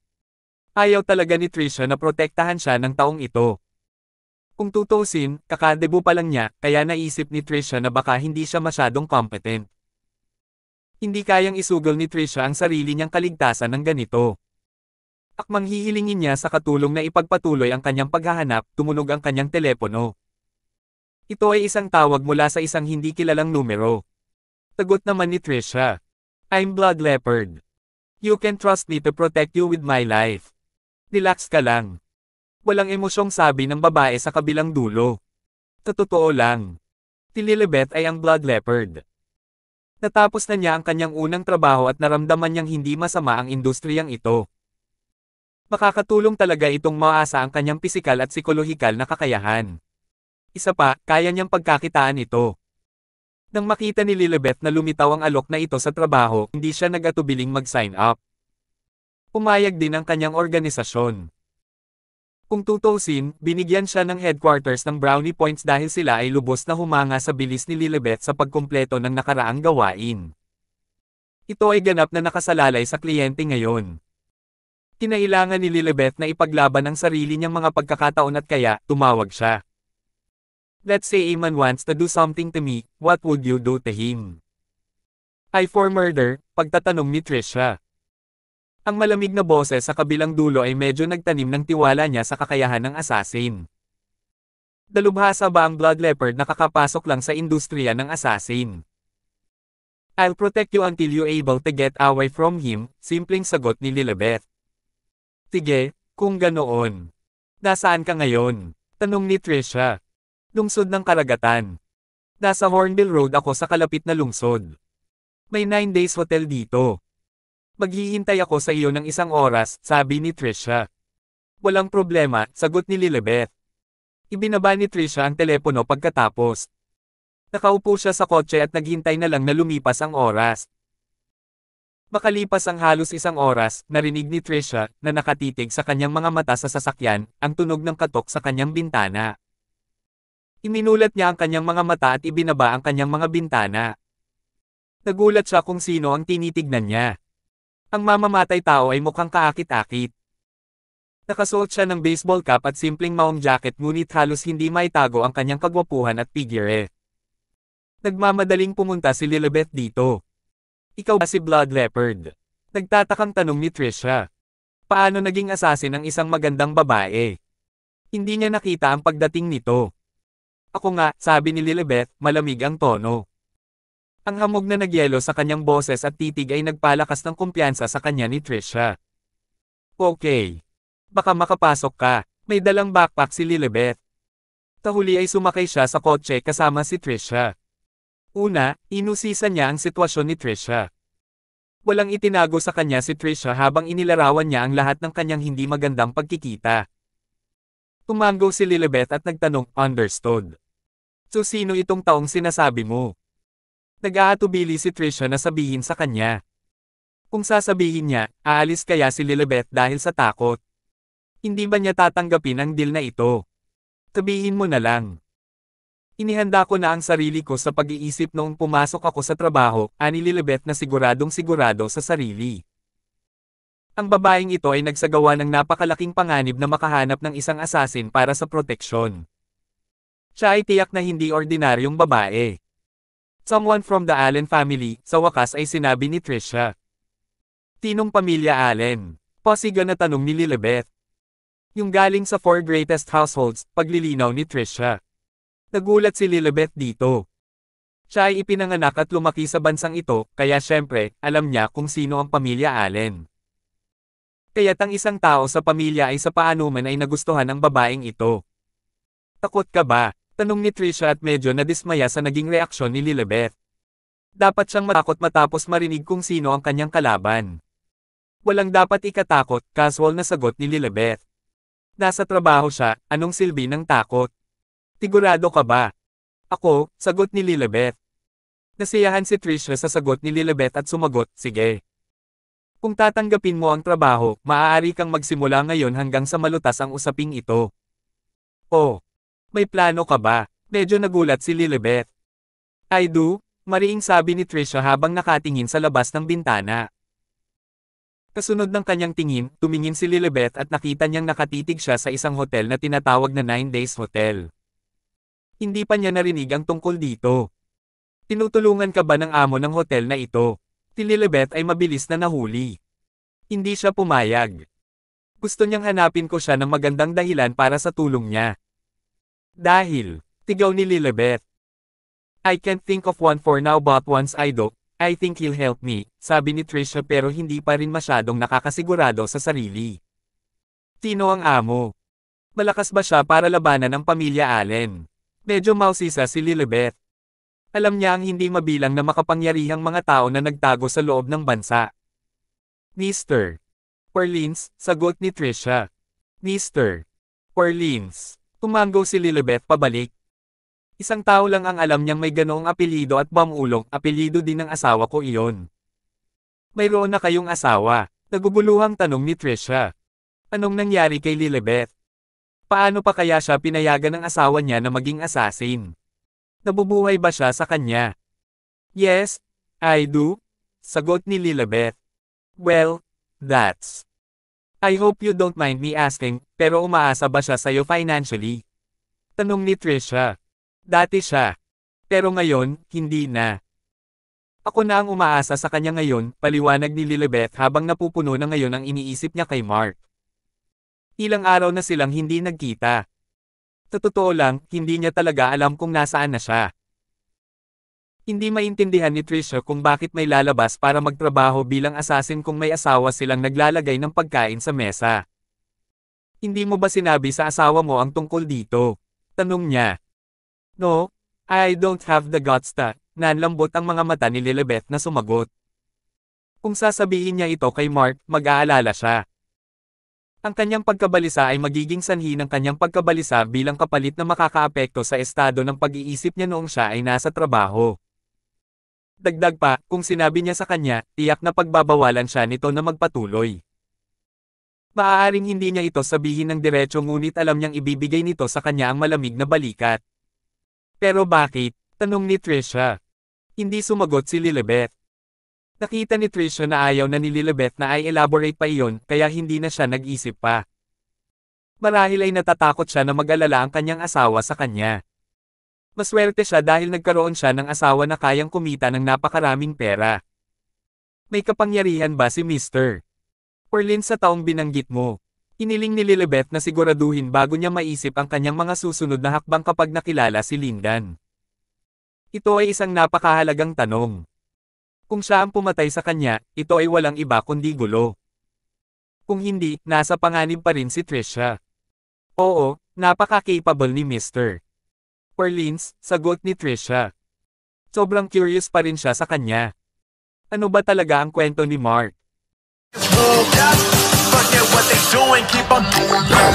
Ayaw talaga ni Trisha na protektahan siya ng taong ito. Kung tutusin, kakadebut pa lang niya, kaya naisip ni Trisha na baka hindi siya masyadong competent. Hindi kayang isugol ni Trisha ang sarili niyang kaligtasan ng ganito. Akmang hihilingin niya sa katulong na ipagpatuloy ang kanyang paghahanap, tumunog ang kanyang telepono. Ito ay isang tawag mula sa isang hindi kilalang numero. Sagot naman ni Trisha. I'm Blood Leopard. You can trust me to protect you with my life. Relax ka lang. Walang emosyong sabi ng babae sa kabilang dulo. Sa totoo lang. Si Lilibet ay ang Blood Leopard. Natapos na niya ang kanyang unang trabaho at naramdaman niyang hindi masama ang industriyang ito. Makakatulong talaga itong maasa ang kanyang pisikal at psikolohikal na kakayahan. Isa pa, kaya niyang pagkakitaan ito. Nang makita ni Lilibet na lumitaw ang alok na ito sa trabaho, hindi siya nag-atubiling mag-sign up. Pumayag din ang kanyang organisasyon. Kung tutusin, binigyan siya ng headquarters ng brownie points dahil sila ay lubos na humanga sa bilis ni Lilibet sa pagkumpleto ng nakaraang gawain. Ito ay ganap na nakasalalay sa kliyente ngayon. Kinailangan ni Lilibet na ipaglaban ang sarili niyang mga pagkakataon at kaya, tumawag siya. Let's say a man wants to do something to me, what would you do to him? I for murder, pagtatanong ni Trisha. Ang malamig na boses sa kabilang dulo ay medyo nagtanim ng tiwala niya sa kakayahan ng assassin. Dalubhasa ba ang Blood Leopard na kakapasok lang sa industriya ng assassin? I'll protect you until you're able to get away from him, simpleng sagot ni Lilibet. Sige, kung ganoon. Nasaan ka ngayon? Tanong ni Trisha. Lungsod ng Karagatan. Nasa Hornbill Road ako sa kalapit na lungsod. May 9 days hotel dito. Maghihintay ako sa iyo ng 1 oras, sabi ni Trisha. Walang problema, sagot ni Lilibet. Ibinaba ni Trisha ang telepono pagkatapos. Nakaupo siya sa kotse at naghintay na lang na lumipas ang oras. Makalipas ang halos 1 oras, narinig ni Trisha na nakatitig sa kanyang mga mata sa sasakyan, ang tunog ng katok sa kanyang bintana. Iminulat niya ang kanyang mga mata at ibinaba ang kanyang mga bintana. Nagulat siya kung sino ang tinitignan niya. Ang mamamatay tao ay mukhang kaakit-akit. Nakasuot siya ng baseball cap at simpleng maong jacket ngunit halos hindi maitago ang kanyang kagwapuhan at figure. Nagmamadaling pumunta si Lilibet dito. Ikaw ba si Blood Leopard? Nagtatakang tanong ni Trisha. Paano naging assassin ang isang magandang babae? Hindi niya nakita ang pagdating nito. Ako nga, sabi ni Lilibet, malamig ang tono. Ang hamog na nagyelo sa kanyang boses at titig ay nagpalakas ng kumpiyansa sa kanya ni Trisha. Okay. Baka makapasok ka, may dalang backpack si Lilibet. Tahuli ay sumakay siya sa kotse kasama si Trisha. Una, inusisan niya ang sitwasyon ni Trisha. Walang itinago sa kanya si Trisha habang inilarawan niya ang lahat ng kanyang hindi magandang pagkikita. Tumango si Lilibet at nagtanong, understood. So sino itong taong sinasabi mo? Nag-aatubili si Trisha na sabihin sa kanya. Kung sasabihin niya, aalis kaya si Lilibet dahil sa takot. Hindi ba niya tatanggapin ang deal na ito? Sabihin mo na lang. Inihanda ko na ang sarili ko sa pag-iisip noong pumasok ako sa trabaho, ani Lilibet na siguradong sigurado sa sarili. Ang babaeng ito ay nagsagawa ng napakalaking panganib na makahanap ng isang assassin para sa proteksyon. Siya ay tiyak na hindi ordinaryong babae. Someone from the Allen family, sa wakas ay sinabi ni Trisha. Tinong pamilya Allen? Posiga na tanong ni Lilibet. Yung galing sa 4 greatest households, paglilinaw ni Trisha. Nagulat si Lilibet dito. Siya ay ipinanganak at lumaki sa bansang ito, kaya syempre, alam niya kung sino ang pamilya Allen. Kaya't ang isang tao sa pamilya ay sa paanuman ay nagustuhan ang babaeng ito. Takot ka ba? Tanong ni Trisha at medyo nadismaya sa naging reaksyon ni Lilibet. Dapat siyang matakot matapos marinig kung sino ang kanyang kalaban. Walang dapat ikatakot, casual na sagot ni Lilibet. Nasa trabaho siya, anong silbi ng takot? Sigurado ka ba? Ako, sagot ni Lilibet. Nasiyahan si Trisha sa sagot ni Lilibet at sumagot, sige. Kung tatanggapin mo ang trabaho, maaari kang magsimula ngayon hanggang sa malutas ang usaping ito. Oh. May plano ka ba? Medyo nagulat si Lilibet. I do? Mariing sabi ni Trisha habang nakatingin sa labas ng bintana. Kasunod ng kanyang tingin, tumingin si Lilibet at nakita niyang nakatitig siya sa isang hotel na tinatawag na 9 Days Hotel. Hindi pa niya narinig ang tungkol dito. Tinutulungan ka ba ng amo ng hotel na ito? Si Lilibet ay mabilis na nahuli. Hindi siya pumayag. Gusto niyang hanapin ko siya ng magandang dahilan para sa tulong niya. Dahil, tigaw ni Lilibet. I can't think of one for now but once I do, I think he'll help me, sabi ni Trisha pero hindi pa rin masyadong nakakasigurado sa sarili. Sino ang amo? Malakas ba siya para labanan ang pamilya Allen? Medyo mausisa si Lilibet. Alam niya ang hindi mabilang na makapangyarihang mga tao na nagtago sa loob ng bansa. Mr. Orleans, sagot ni Trisha. Mr. Orleans. Tumango si Lilibet pabalik. Isang tao lang ang alam niyang may ganoong apelyido at Bamulong, apelyido din ng asawa ko iyon. Mayroon na kayong asawa? Naguguluhang tanong ni Trisha. Anong nangyari kay Lilibet? Paano pa kaya siya pinayagan ng asawa niya na maging assassin? Nabubuhay ba siya sa kanya? Yes, I do, sagot ni Lilibet. Well, that's... I hope you don't mind me asking, pero umaasa ba siya sa'yo financially? Tanong ni Trisha. Dati siya. Pero ngayon, hindi na. Ako na ang umaasa sa kanya ngayon, paliwanag ni Lilibet habang napupuno na ngayon ang iniisip niya kay Mark. Ilang araw na silang hindi nagkita. Sa totoo lang, hindi niya talaga alam kung nasaan na siya. Hindi maintindihan ni Trisha kung bakit may lalabas para magtrabaho bilang assassin kung may asawa silang naglalagay ng pagkain sa mesa. Hindi mo ba sinabi sa asawa mo ang tungkol dito? Tanong niya. No, I don't have the guts to, nanlambot ang mga mata ni Lilibet na sumagot. Kung sasabihin niya ito kay Mark, mag-aalala siya. Ang kanyang pagkabalisa ay magiging sanhi ng kanyang pagkabalisa bilang kapalit na makakaapekto sa estado ng pag-iisip niya noong siya ay nasa trabaho. Dagdag pa, kung sinabi niya sa kanya, tiyak na pagbabawalan siya nito na magpatuloy. Maaaring hindi niya ito sabihin ng diretso ngunit alam niyang ibibigay nito sa kanya ang malamig na balikat. Pero bakit? Tanong ni Trisha. Hindi sumagot si Lilibet. Nakita ni Trisha na ayaw na ni Lilibet na i-elaborate pa iyon, kaya hindi na siya nag-isip pa. Marahil ay natatakot siya na mag-alala ang kanyang asawa sa kanya. Maswerte siya dahil nagkaroon siya ng asawa na kayang kumita ng napakaraming pera. May kapangyarihan ba si Mr. Orleans sa taong binanggit mo? Iniling ni Lilibet na siguraduhin bago niya maisip ang kanyang mga susunod na hakbang kapag nakilala si Lindan. Ito ay isang napakahalagang tanong. Kung siya ang pumatay sa kanya, ito ay walang iba kundi gulo. Kung hindi, nasa panganib pa rin si Trisha. Oo, napaka-capable ni Mr. Orleans, sagot ni Trisha. Sobrang curious pa rin siya sa kanya. Ano ba talaga ang kwento ni Mark? Forget what they doing, keep on doing that.